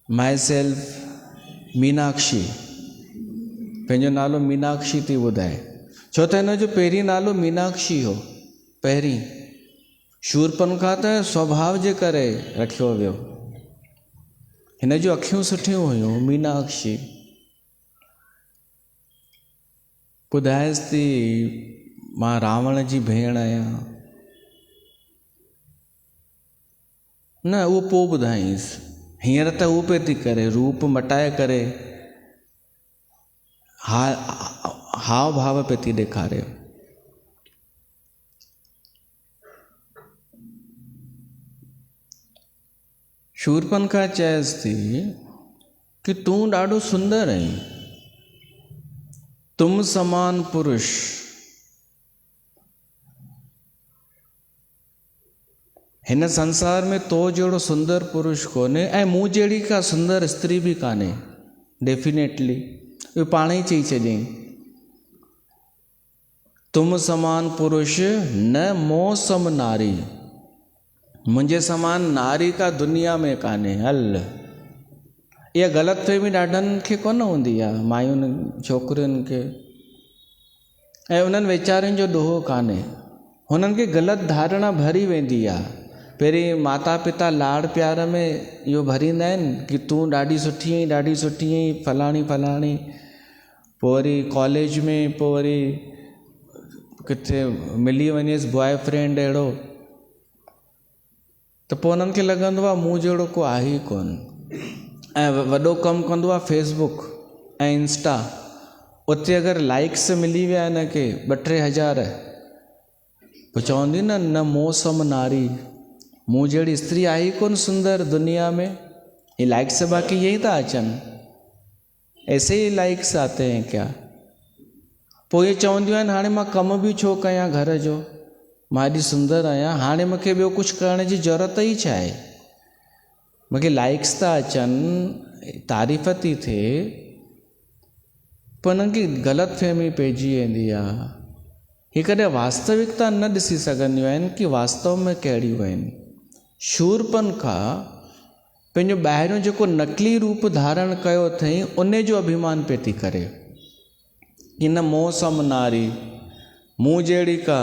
माई सेल्फ मीनाक्षी, पंहिंजो नालो मीनाक्षी थी ॿुधाए, छो त हिन जो पहिरीं नालो मीनाक्षी हो। पहिरीं शूरपनखा त स्वभाव जे करे रखियो वियो, हिन जूं अखियूं सुठियूं हुयूं, मीनाक्षी। ॿुधाएसि थी मां रावण जी भेण आहियां, न उहो पोइ ॿुधाईंसि, हींअर त उहो पिए थी करे रूप मटाए करे हाव भाव पे थी ॾेखारे। शूरपनखा चएसि थी कि तूं ॾाढो सुंदर आहीं, तुम समान पुरुष, हिन संसार में तो जहिड़ो सुंदर पुरुष कोन्हे, ऐं मूं जहिड़ी का सुंदर स्त्री बि कान्हे, डेफिनेटली इहो पाण ई चई छॾियईं। तुम समान पुरुष न मोह सम नारी, मुंहिंजे समान नारी का दुनिया में कान्हे। हल, इहा ग़लतफ़हमी ॾाढनि खे कोन हूंदी आहे, मायुनि छोकिरियुनि खे, ऐं उन्हनि वीचारनि जो ॾोहो कान्हे, हुननि खे ग़लति धारणा भरी वेंदी आहे। पहिरीं माता पिता लाड़ प्यार में इहो भरींदा आहिनि कि तूं ॾाढी सुठी आहीं, ॾाढी सुठी आहीं, फलाणी फलाणी, पोइ वरी कॉलेज में, पोइ वरी किथे मिली वञेसि बॉयफ्रेंड अहिड़ो, त पोइ उन्हनि खे लॻंदो आहे मूं जहिड़ो को आहे ई कोन। ऐं वॾो कमु कंदो आहे फेसबुक ऐं इंस्टा, उते अगरि लाइक्स मिली विया हिनखे 2-3 हज़ार, पोइ चवंदी न मौसम नारी, मूं जहिड़ी स्त्री आहे ई कोन सुंदर दुनिया में, ये लाइक्स बाक़ी यही था अचनि, ऐसे ही लाइक्स आते हैं क्या। पोइ ये चवंदियूं आहिनि हाणे मां कमु बि छो कयां घर जो, मां एॾी सुंदर आहियां, हाणे मूंखे ॿियो कुझु करण जी ज़रूरत ई छा आहे, मूंखे लाइक्स था अचनि, तारीफ़ थी थिए, पर उन्हनि खे ग़लतफ़हमी पइजी वेंदी आहे। ही कॾहिं वास्तविकता न ॾिसी सघंदियूं आहिनि कि वास्तव में कहिड़ियूं आहिनि। शूरपनखा पंहिंजो ॿाहिरियों जेको नकली रूप धारण कयो अथई, उन जो अभिमान पे थी करे कि न मोह सम नारी, मूं जहिड़ी का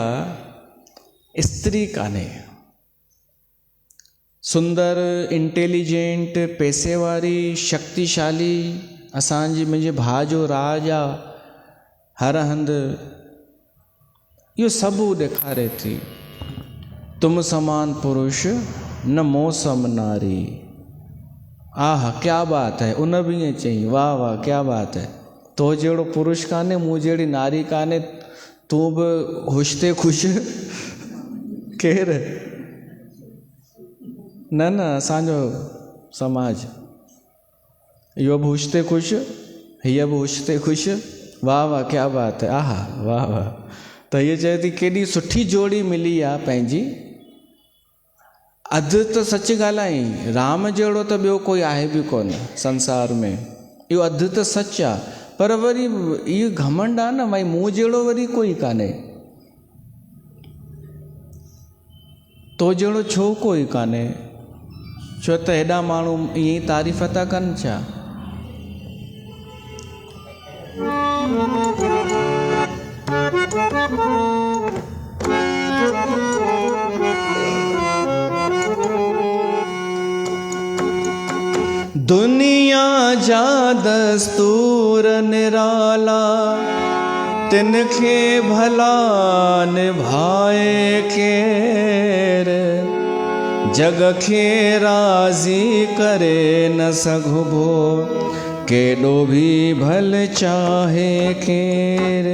स्त्री कान्हे, सुंदर, इंटेलिजेंट, पैसे वारी, शक्तिशाली, असांजी मुंहिंजे भाउ जो राज आहे हर हंधि, इहो सभु ॾेखारे थी। तुम समान पुरुष न मोह सम नारी, आह क्या बात है, उन बि ईअं चई वाह वाह क्या बात है, तो जहिड़ो पुरुष कान्हे, मूं जहिड़ी नारी कान्हे, तूं बि हुश ते ख़ुशि। केरु? न असांजो समाज, इहो बि हुश ते ख़ुशि, हीअ बि हुश ते ख़ुशि, वाह वाह, क्या बात है, आहा वाह वाह। त हीअ चए थी केॾी सुठी जोड़ी मिली आहे पंहिंजी। अधु त सच ॻाल्हाई, राम जहिड़ो त ॿियो कोई आहे बि कोन संसार में, इहो अधु त सच आहे। पर वरी इहो घमंड आहे न, भई मूं जहिड़ो वरी कोई कान्हे, तो जहिड़ो छो कोई कान्हे, छो त हेॾा माण्हू ईअं ई तारीफ़ था कनि छा। दुनिया जा दस्तूर निराला, तिनखे भला निभाए केर, जग खे राज़ी करे न सघबो, केॾो बि भल चाहे केर।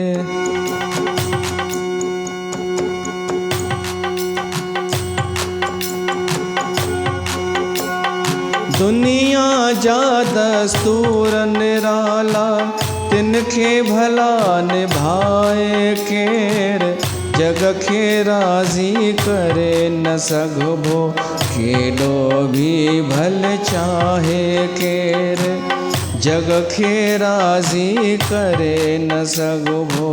दुनिया जा दस्तूर निराला, तिनखे भला निभाए केर, जग खे राज़ी करे न सघबो, केॾो बि भल चाहे केर, जग खे राज़ी करे न सघबो।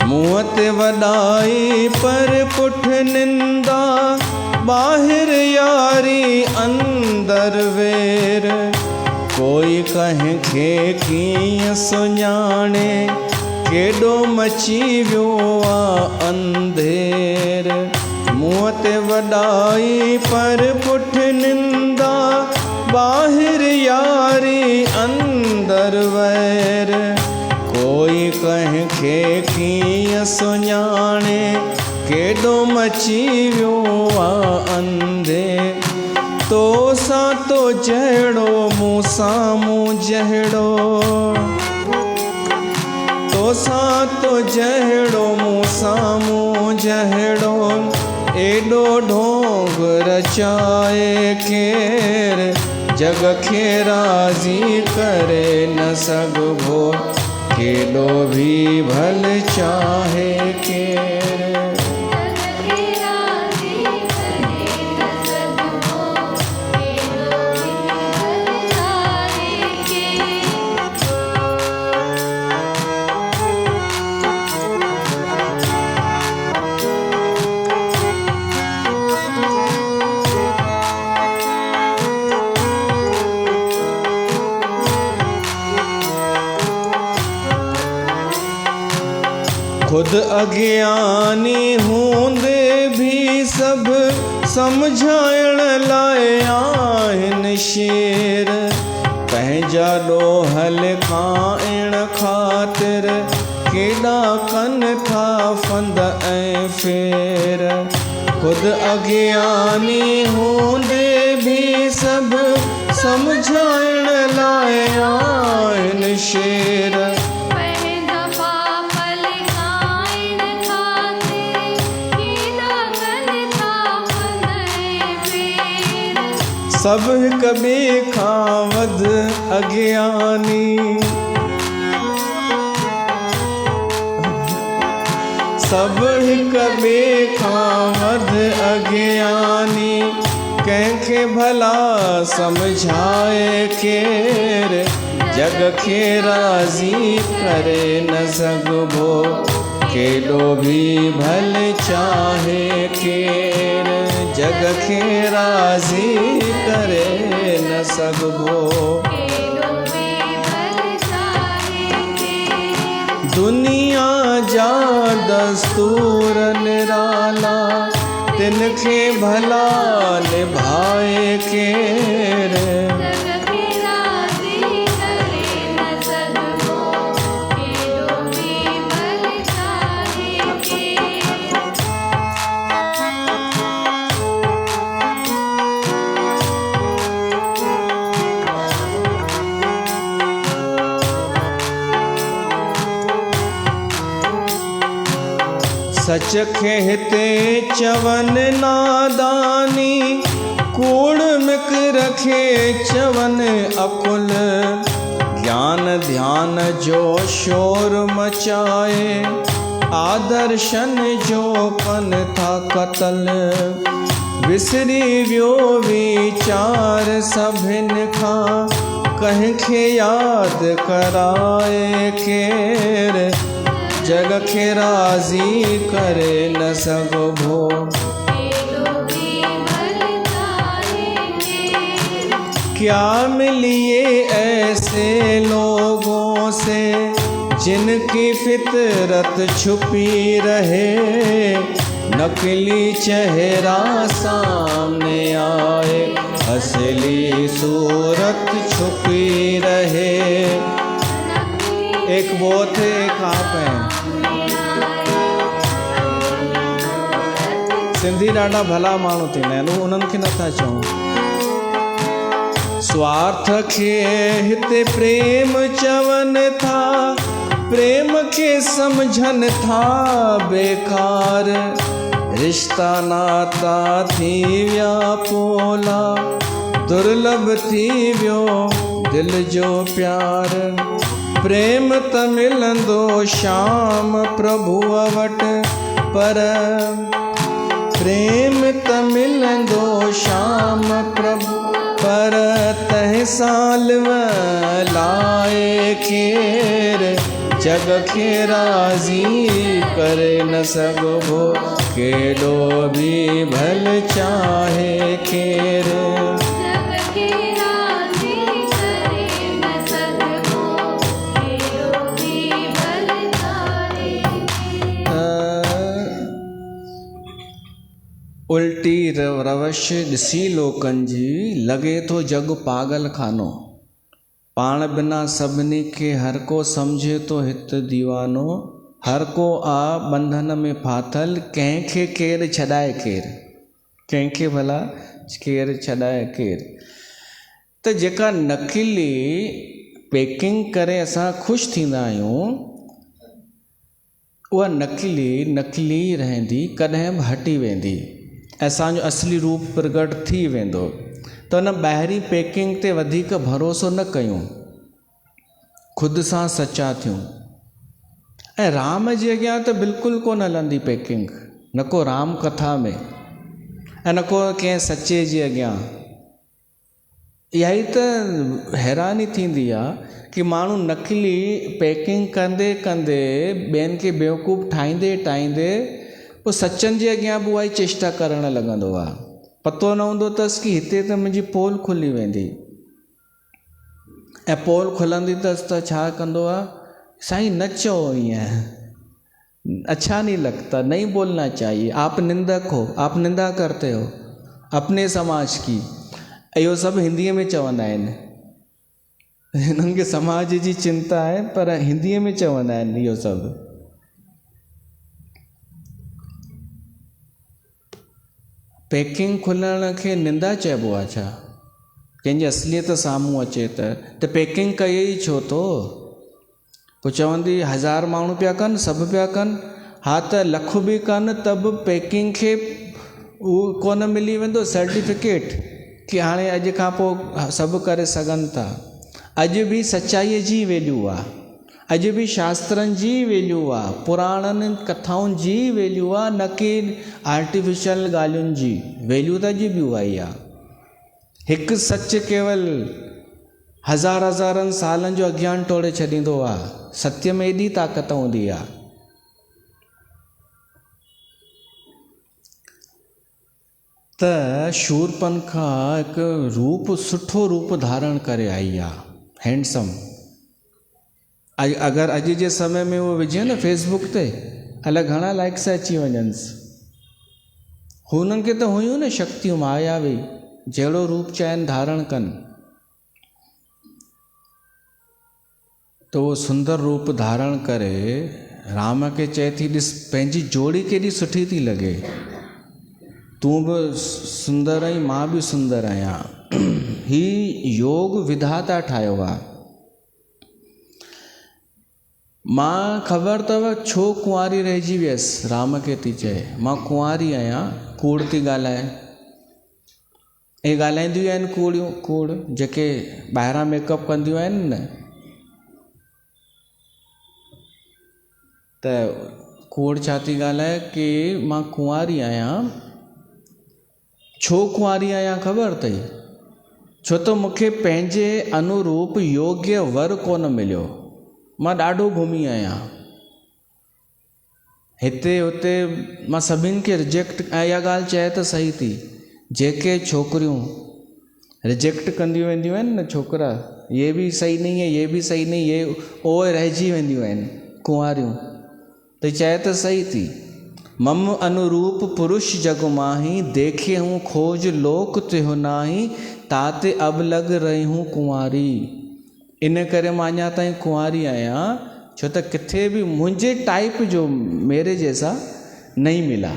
मुँह ते वॾाई पर पुठ निंदा, ॿाहिर यारी अंदर वेर, कोई कंहिंखे कीअं सुञाणे, केॾो मची वियो आहे अंधेर। मुँह ते वॾाई पर पुठ निंदा, ॿाहिर यारी अंदर वैर, कोई कंहिंखे कीअं सुञाणे, केॾो मची वियो आहे अंधे। तो सां तो जहिड़ो, मूं सां मूं जहिड़ो, तो सां तो जहिड़ो, मूं सां मूं जहिड़ो, एॾो ढोंग रचाए केर, जग खे राज़ी करे न सघबो, केॾो बि भल चाहे केर। खुद अज्ञानी हूंदे भी सब समझाइण लाइ आहिनि शेर, पंहिंजा ॾोहल खाइण ख़ातिर, केॾा कनि था फंद ऐं फेर। खुद अज्ञानी हूंदे भी सब समझाइण लाइ आहिनि शेर, सब हिक ॿिए खां वध अज्ञानी, सब हिक ॿिए खां वध अज्ञानी, कंहिंखे भला समझाए केर, जग खे राज़ी करे न सघबो, केॾो बि भल चाहे केर, जग खे राज़ी करे न सघबो। दुनिया जा दस्तूर निराला, तिनखे भला निभाए केर, सच खे हिते चवन नादानी, कूड़ मिक रखे चवन अकुल। ज्ञान ध्यान जो शोर मचाए, आदर्शन जो पन था कतल। विसरी वियो विचार सभिन खां, कंहिंखे याद कराए केर। जग खे राज़ी करे न सघबो, क्या मिलिए ऐसे लोगों से जिनकी फितरत छुपी रहे। नकली चेहरा सामने आए, असली सूरत छुपी रहे। एक वो थे एक आप हैं। सिंधी ॾाढा भला माण्हू थींदा आहिनि, उन्हनि खे नथा चऊं। स्वार्थ खे हिते प्रेम चवन था, प्रेम खे समझन था बेकार। रिश्ता नाता थी विया पोला, दुर्लभ थी वियो दिल जो प्यार। प्रेम त मिलंदो श्याम प्रभुअ वटि, पर प्रेम त मिलंदो श्याम प्रभु, पर तंहिं साल लाए केर। जग खे राज़ी करे न सघबो, केॾो बि भल चाहे केर। उल्टी रवश ॾिसी लोकनि जी, लॻे थो जग पागल खानो। पाण बिना सभिनी खे हर को सम्झे थो हित दीवानो। हर को आ बंधन में फाथल, कंहिंखे केरु छॾाए केरु। कंहिंखे भला केरु छॾाए केरु। त जेका नकली पैकिंग करे असां ख़ुशि थींदा आहियूं, उहा नकली रहंदी, कॾहिं बि हटी वेंदी। असांजो असली रूप प्रगट थी वेंदो। त हुन ॿाहिरी पैकिंग ते वधीक भरोसो न कयूं, ख़ुदि सां सचा थियूं। ऐं राम जे अॻियां त बिल्कुलु कोन हलंदी पैकिंग, न को राम कथा में ऐं न को कंहिं सचे जे अॻियां। इहा ई त हैरानी थींदी आहे कि माण्हू नकली पैकिंग कंदे कंदे, ॿियनि खे बेवकूफ़ ठाहींदे पोइ सचनि जे अॻियां बि उहा ई चेष्टा करणु लॻंदो आहे। पतो न हूंदो अथसि कि हिते त मुंहिंजी पोल खुली वेंदी, ऐं पोल खुलंदी अथसि त छा कंदो आहे, साईं न चओ ईअं, अच्छा नहीं लगता, नहीं बोलना चाहिए, आप निंदक हो, आप निंदा करते हो अपने समाज की। इहो सभु हिंदीअ में चवंदा आहिनि। हिननि खे समाज जी चिंता आहे, पर हिंदीअ में चवंदा आहिनि इहो सभु। पैकिंग खुलण खे निंदा चइबो आहे छा? कंहिंजी असलियत साम्हूं अचे त पैकिंग कई ई छो थो? पोइ चवंदी 1000 माण्हू पिया कनि, सभु पिया कनि, हा त लख बि कनि त बि पैकिंग खे उहो कोन मिली वेंदो सर्टिफिकेट कि हाणे अॼु खां पोइ सभु करे सघनि था। अॼु बि सचाईअ जी वैल्यू आहे, अॼु बि शास्त्रनि जी वैल्यू आहे, पुराणनि कथाउनि जी वैल्यू आहे, न कि आर्टिफिशियल ॻाल्हियुनि जी वैल्यू त अॼु बि उहा ई आहे। हिकु सच केवल हज़ारनि सालनि जो अज्ञान टोड़े छॾींदो आहे। सत्य में एॾी ताक़त हूंदी आहे। त शूरपनखा हिकु रूप, सुठो रूप धारण करे आई आहे, हैंडसम। अगरि अॼु जे समय में उहो विझे न फेसबुक ते, अलाए घणा लाइक्स अची वञनिसि। हुननि खे त हुयूं न शक्तियूं मायावी, जहिड़ो रूप चाहिनि धारण कनि। तो उहो सुंदर रूप धारण करे राम खे चए थी, ॾिस पंहिंजी जोड़ी केॾी सुठी थी लॻे, तूं बि सुंदर आहीं, मां बि सुंदर आहियां। ही योग विधाता ठाहियो आहे। मां ख़बर अथव छो कुंवारी रहिजी वियसि, राम खे थी चए मां कुंवारी आहियां, कूड़ थी ॻाल्हाए। ऐं ॻाल्हाईंदियूं आहिनि कूड़ियूं, कूड़ जेके ॿाहिरां मेकअप कंदियूं आहिनि न, त कूड़ छा थी ॻाल्हाए कि मां कुंवारी आहियां। छो कुंवारी आहियां ख़बर अथई? छो त मूंखे पंहिंजे अनुरूप योग्य वर कोन मिलियो। मां ॾाढो घुमी आहियां हिते हुते, मां सभिनि खे रिजेक्ट। इहा ॻाल्हि चए त सही थी, जेके छोकिरियूं रिजेक्ट कंदियूं वेंदियूं आहिनि न छोकिरा, ये भी सही नहीं है, ये भी सही नहीं, ये ओए रहिजी वेंदियूं आहिनि कुंवारियूं। त चए त सही थी, मम अनुरूप पुरुष जग माही, देखे हूँ खोज लोक त्यो नाही, ताते अब लग रही हूँ कुंवारी। इन करे मां अञा ताईं कुंवारी आहियां, छो त किथे बि मुंहिंजे टाइप जो मेरे जैसा नहीं मिला,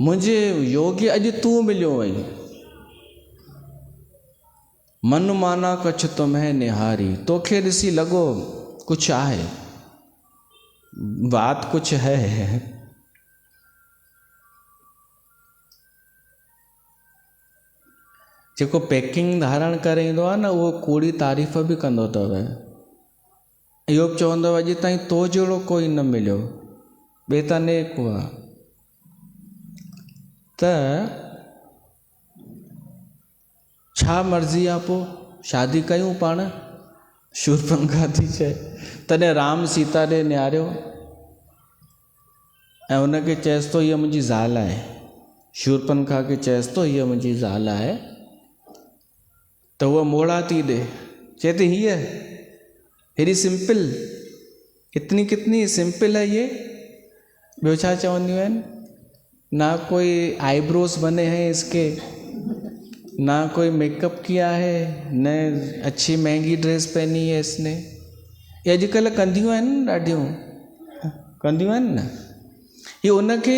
मुंहिंजे योग्य अॼु तूं मिलियो वई। मन माना कछ तुम्हें निहारी, तोखे ॾिसी लॻो कुझु आहे, बात कुछ है। जेको पैकिंग धारण करे ईंदो आहे न, उहो कूड़ी तारीफ़ बि कंदो अथव। इहो बि चवंदो अॼु ताईं तो जहिड़ो कोई न मिलियो, ॿिए त नेक हुआ। त छा मर्ज़ी आहे, पोइ शादी कयूं पाण? शूरपनखा थी चए। तॾहिं राम सीता ॾे निहारियो ऐं हुनखे चएसि थो हीअ मुंहिंजी ज़ाल आहे। शूरपनखा खे चएसि थो हीअ मुंहिंजी ज़ाल आहे। त उहा मोड़ा थी ॾे, चए थी हीअ हेॾी सिंपल, इतनी कितनी सिंपल है ये। ॿियो छा चवंदियूं आहिनि, ना कोई आईब्रोस बने हैं इसके, ना कोई मेकअप किया है, न अच्छी महंगी ड्रेस पहनी है इसने। ये अॼुकल्ह कंदियूं आहिनि न, ॾाढियूं कंदियूं आहिनि न। ये उनखे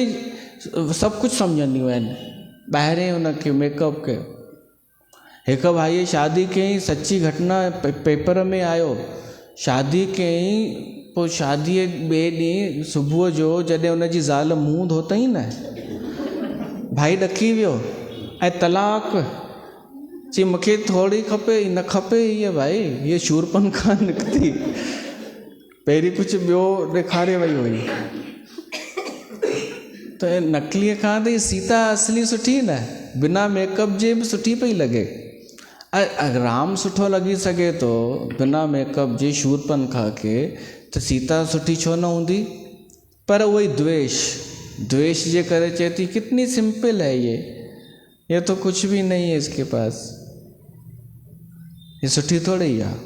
सभु कुझु सम्झंदियूं आहिनि, ॿाहिरें उनखे मेकअप कयो। हिकु भाई शादी कयईं, सची घटना पेपर में आयो। शादी कयईं, पोइ शादीअ ॿिए ॾींहुं सुबुह जो जॾहिं हुनजी ज़ाल मुंहुं धोतई न, भाई ॾकी वियो ऐं तलाक। चई मूंखे थोरी खपे, न खपे हीअ भाई, हीअ शूरपनखा निकिती, पहिरीं कुझु ॿियो ॾेखारे वई हुई। त नकलीअ खां त सीता असली सुठी न, बिना मेकअप जे बि सुठी पई लॻे। राम सुठो लॻी सघे थो बिना मेकअप जे शूरपनखा खे, त सीता सुठी छो न हूंदी? पर उहो ई द्वेष जे करे चए थी कितनी सिंपल है ये तो कुछ भी नहीं है इसके पास, ये सुठी थोड़ी आहे।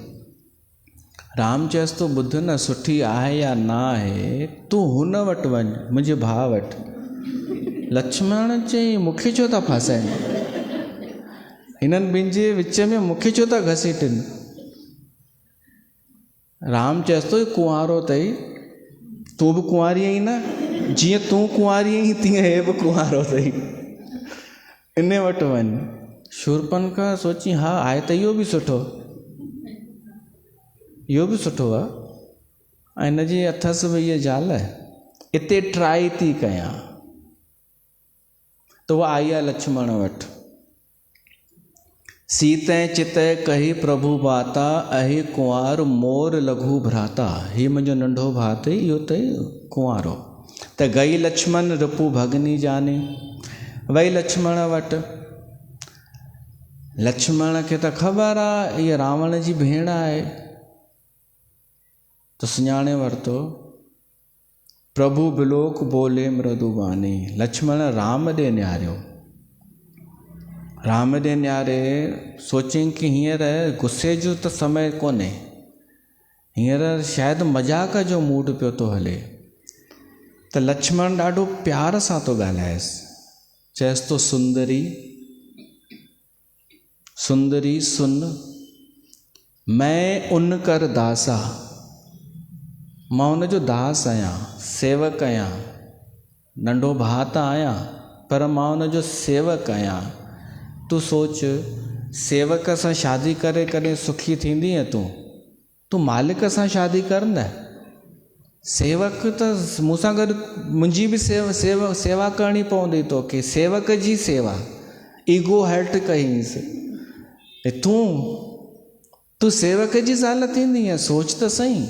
राम चएसि थो ॿुध न, सुठी आहे या न आहे, तूं हुन वटि वञ, मुंहिंजे भाउ वटि। लक्ष्मण चई मूंखे छो था फासाइनि, हिननि ॿिनि जे विच में मूंखे छो था घसीटनि। राम चएसि थो कुंवारो अथई, तूं बि कुंवारी आहीं न, जीअं तूं कुंवारी आहीं तीअं हे बि कुंवारो अथई, इन वटि वञ। शूरपनखा सोची हा आहे त इहो बि सुठो, इहो बि सुठो आहे, ऐं हिनजी अथसि बि इहा ज़ाल, हिते ट्राई थी कयां। त उहा आई आहे लक्ष्मण वटि। सीतैं चितै कही प्रभु बाता, अहि कुंवार मोर लघु भ्राता। हीउ मुंहिंजो नंढो भाउ अथई, इहो अथई कुंवारो। त गई लक्ष्मण रिपु भगनी जाने, वई लक्ष्मण वटि। लक्ष्मण खे त ख़बर आहे हीअ रावण जी भेण आहे, त सुञाणे वरितो। प्रभु बिलोक बोले मृदु बानी, लक्ष्मण राम ॾे निहारियो। राम ॾे निहारे सोचईं कि हींअर गुस्से जो त समय कोन्हे, हींअर शायदि मज़ाक जो मूड पियो थो हले। त लक्ष्मण ॾाढो प्यार सां थो ॻाल्हाएसि, चएसि थो सुंदरी सुंदरी सुन, मैं उन कर दासा, मां हुनजो दास आहियां, सेवक आहियां। नंढो भाउ त आहियां पर मां हुनजो सेवक आहियां। तूं सोच, सेवक सां शादी करे कॾहिं सुखी थींदीअ? तूं मालिक सां शादी कर न। सेवक त मूंसां गॾु मुंहिंजी बि सेवा करणी पवंदी तोखे, सेवक जी सेवा। ईगो हर्ट कईंसि, तूं सेवक जी ज़ाल थींदी आहे, सोच त सही।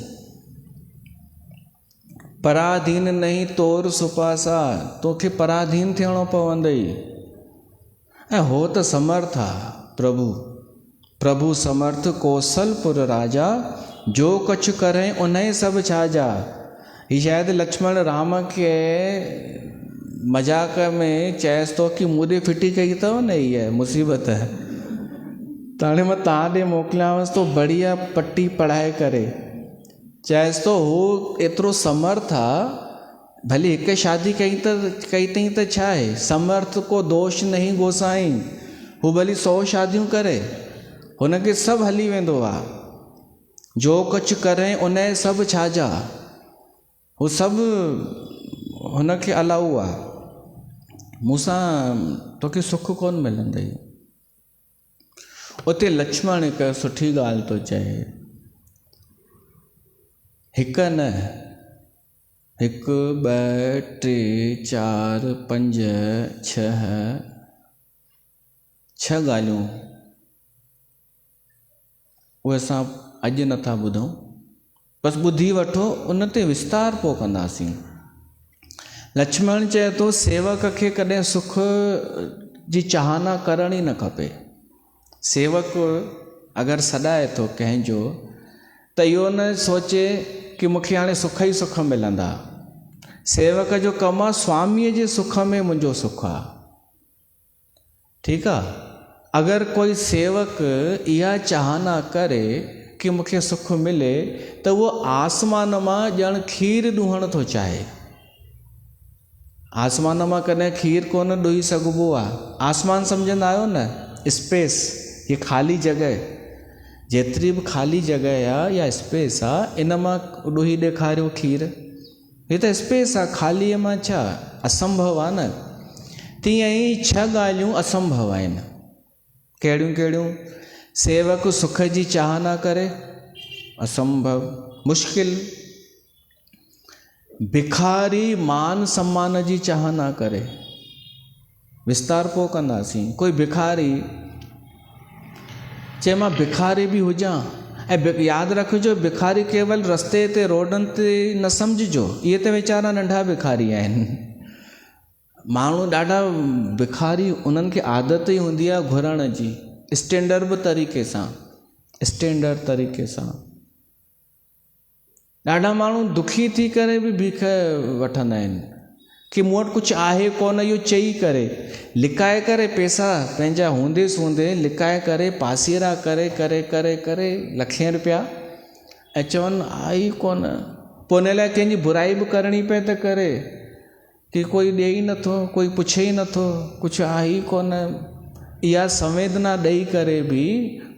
पराधीन नहीं तोर सुपासा, तोखे पराधीन थियणो पवंदई। ऐं हो त समर्थ आहे प्रभु समर्थ कौशलपुर राजा, जो कछु करे उन्हें सब छाजा। ही शायदि लक्ष्मण राम खे मजाक में चएसि थो कि मूं फिटी कई अथव न इहा मुसीबत, त हाणे मां तव्हां ॾे मोकिलियांवसि थो बढ़िया पट्टी पढ़ाए करे। चएसि थो हू एतिरो समर्थ आहे, भली हिकु शादी कई अथई त छा आहे, समर्थ को दोष नहीं गोसाई। हू भली 100 शादियूं करे, हुनखे सभु हली वेंदो आहे। जो कुझु करे उन सभु छाजा, हू सभु हुनखे अलाउ आहे। मूंसां तोखे सुख कोन मिलंदई। उते लक्ष्मण हिकु सुठी ॻाल्हि थो चए, हिकु न 1 2 3 4 5 6 ॻाल्हियूं उहे असां अॼु नथा ॿुधूं, बसि ॿुधी वठो, उन ते विस्तार पोइ कंदासीं। लक्ष्मण चए थो सेवक खे कॾहिं सुख जी चाहना करणी न खपे। सेवक अगरि सॾाए थो कंहिंजो त इहो न सोचे कि मूंखे हाणे सुख ई सुख मिलंदा। सेवक जो कमु आहे स्वामीअ जे सुख में मुंहिंजो सुख आहे। ठीकु आहे। अगरि कोई सेवक इहा चाहना करे कि मूंखे सुख मिले त उहो आसमान मां ॼण खीर ॾुहण थो चाहे। आसमान मां कॾहिं खीर कोन ॾुही सघिबो आहे। आसमान सम्झंदा आहियो न, स्पेस, ये ख़ाली जॻह, जेतिरी बि ख़ाली जॻह आहे या स्पेस आहे, इन मां ॾुही ॾेखारियो खीर। हीअ त स्पेस आहे, ख़ालीअ मां छा असंभव आहे न। तीअं ई 6 ॻाल्हियूं असंभव आहिनि। कहिड़ियूं कहिड़ियूं? सेवक सुख जी चाहना करे, असंभव, मुश्किल। भिखारी मान सम्मान जी चाहना करे, विस्तार पोइ कंदासीं। कोई भिखारी चए मां भिखारी बि हुजां, ऐं यादि रखिजो भिखारी केवल रस्ते ते रोडनि ते न सम्झिजो, इहे त वीचारा नंढा भिखारी आहिनि। माण्हू ॾाढा भिखारी, उन्हनि खे आदत ई हूंदी आहे घुरण जी, स्टैंडर्ड तरीक़े सां। ॾाढा माण्हू दुखी थी करे बि भीख वठंदा आहिनि कि मूं वटि कुझु आहे कोन, इहो चई करे लिकाए करे पैसा पंहिंजा हूंदे लिकाए करे पासीरा करे करे करे करे लखें रुपया, ऐं चवनि आई कोन। पोइ उन लाइ कंहिंजी बुराई बि करणी पए त करे कि कोई ॾे ई नथो, कोई पुछे ई नथो, कुझु आहे ई कोन। इहा संवेदना ॾेई करे बि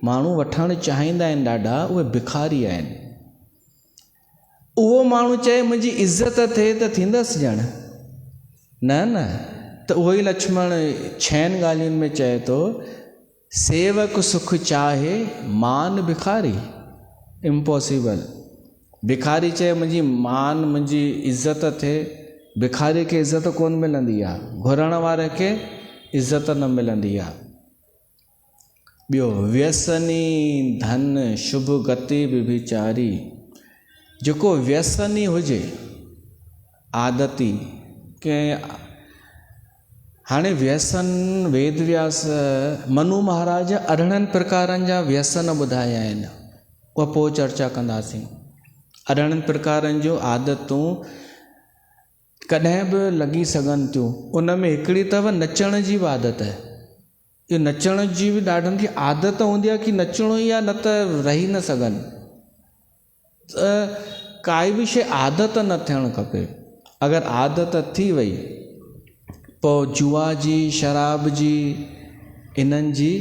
माण्हू वठणु चाहींदा आहिनि ॾाढा, उहे भिखारी आहिनि। उहो माण्हू चए मुंहिंजी इज़त थिए त थींदसि ॼण, न त उहो ई लक्ष्मण 6 ॻाल्हियुनि में चए थो, सेवक सुख चाहे मान भिखारी, इम्पॉसिबल। भिखारी चए मुंहिंजी मान, मुंहिंजी इज़त थिए, भिखारी खे इज़त कोन मिलंदी आहे, घुरण वारे खे इज़त न मिलंदी आहे। ॿियो, व्यसनी धन शुभ गति विभिचारी। जेको व्यसनी हुजे, आदती, कंहिं हाणे व्यसन वेदव्यास मनु महाराज 18 प्रकारनि जा व्यसन ॿुधाया आहिनि, उहा पोइ चर्चा कंदासीं। 18 प्रकारनि जूं आदतूं कॾहिं बि लॻी सघनि थियूं। उन में हिकिड़ी अथव नचण जी बि आदत आहे। इहो नचण जी बि ॾाढनि खे आदत हूंदी आहे कि नचणो ई आहे, न त रही न सघनि। त काई बि शइ आदत न थियणु खपे। अगरि आदत थी वई पोइ जुआ जी, शराब जी, इन्हनि जी,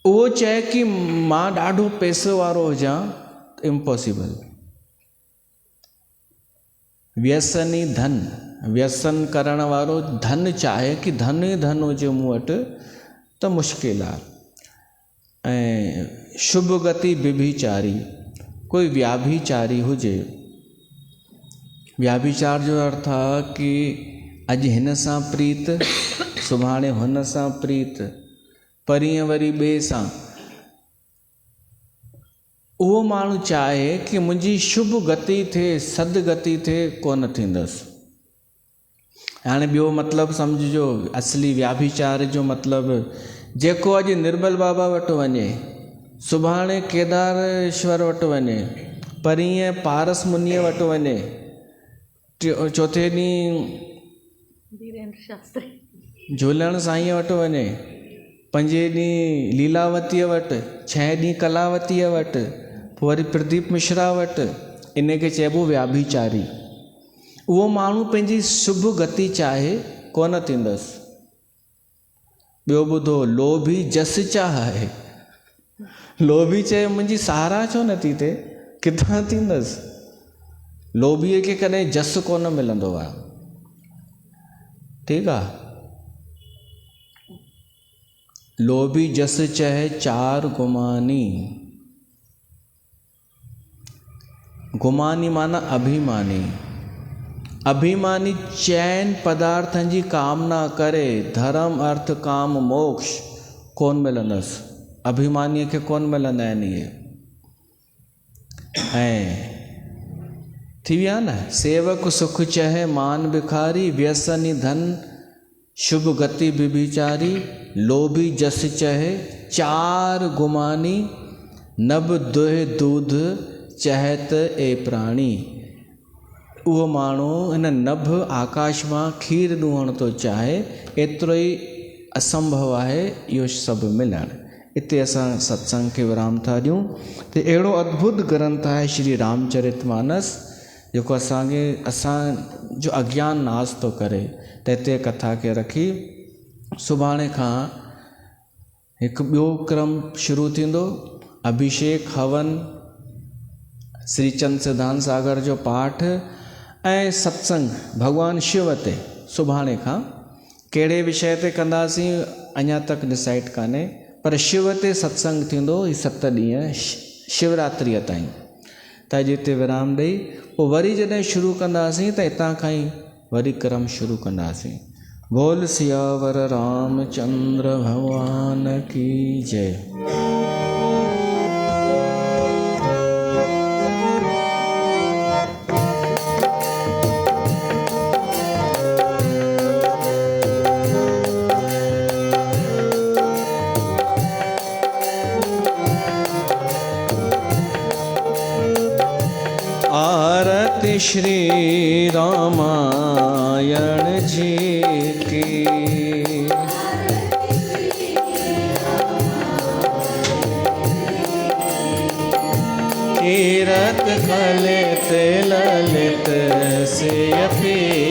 उहो चए कि मां ॾाढो पैसो वारो हुजां, इम्पॉसिबल। व्यसनी धन, व्यसन करण वारो धन चाहे कि धन ई धन हुजे मूं वटि, त मुश्किल आहे। ऐं शुभ गति विभिचारी, कोई व्याभिचारी हुजे। व्याभिचार जो अर्थ आहे कि अॼु हिन सां प्रीत, सुभाणे हुन सां प्रीत, परीहं वरी ॿिए सां। उहो माण्हू चाहे कि मुंहिंजी शुभ गति थिए, सदगति थिए, कोन थींदसि। हाणे ॿियो मतिलबु सम्झिजो, असली व्याभिचार जो मतिलबु, जेको अॼु निर्मल बाबा वटि वञे, सुभाणे केदारेश्वर वटि वञे, परीहं पारस मुनीअ वटि वञे, चौथे ॾींहुं झूलण साईंअ वटि वञे, 5 ॾींहं लीलावतीअ वटि, 6 ॾींहं कलावतीअ वटि, पोइ वरी प्रदीप मिश्रा वटि, इन खे चइबो व्याभिचारी। उहो माण्हू पंहिंजी शुभ गति चाहे, कोन थींदसि। ॿियो ॿुधो, लोभी जस चाह आहे। लोभी चए मुंहिंजी सहारा छो नथी थिए, किथां थींदसि। लोभीअ खे कॾहिं जस कोन मिलंदो आहे। ठीकु आहे। लोभी जस चहे 4 गुमानी। गुमानी माना अभिमानी। अभिमानी चैन पदार्थनि जी कामना करे, धर्म अर्थ काम मोक्ष कोन मिलंदसि। अभिमानीअ खे कोन मिलंदा आहिनि इहे। ऐं थी विया न, सेवक सुख चहे मान भिखारी, व्यसनी धन शुभ गति विभिचारी, लोभी जस चहे 4 गुमानी, नभ दुहे दूध चहत ए प्राणी। उहो माण्हू हिन नभ आकाश मां खीर ॾुहण थो चाहे, एतिरो ई असंभव आहे इहो सभु मिलणु। हिते असां सत्संग खे विराम था ॾियूं। त अहिड़ो अद्भुत ग्रंथ आहे श्री रामचरितमानस, जेको असांजो अज्ञान नाश थो करे। त हिते कथा खे रखी सुभाणे खां हिकु ॿियो क्रम शुरू थींदो, अभिषेक हवन, श्री चंद सिद्धांत सागर जो पाठ ऐं सत्संग भगवान शिव ते। सुभाणे खां कहिड़े विषय ते कंदासीं अञा तक डिसाइड कान्हे, पर शिव ते सत्संग थींदो। ही 7 ॾींहं शिवरात्रीअ ताईं। त अॼु हिते विराम ॾेई पोइ वरी जॾहिं शुरू कंदासीं त हितां खां ई वरी क्रम शुरू कंदासीं। बोल सियावर रामचंद्र भगवान की जय। आरती श्री रामायण जी की, कीरत खलित ललित से अपी।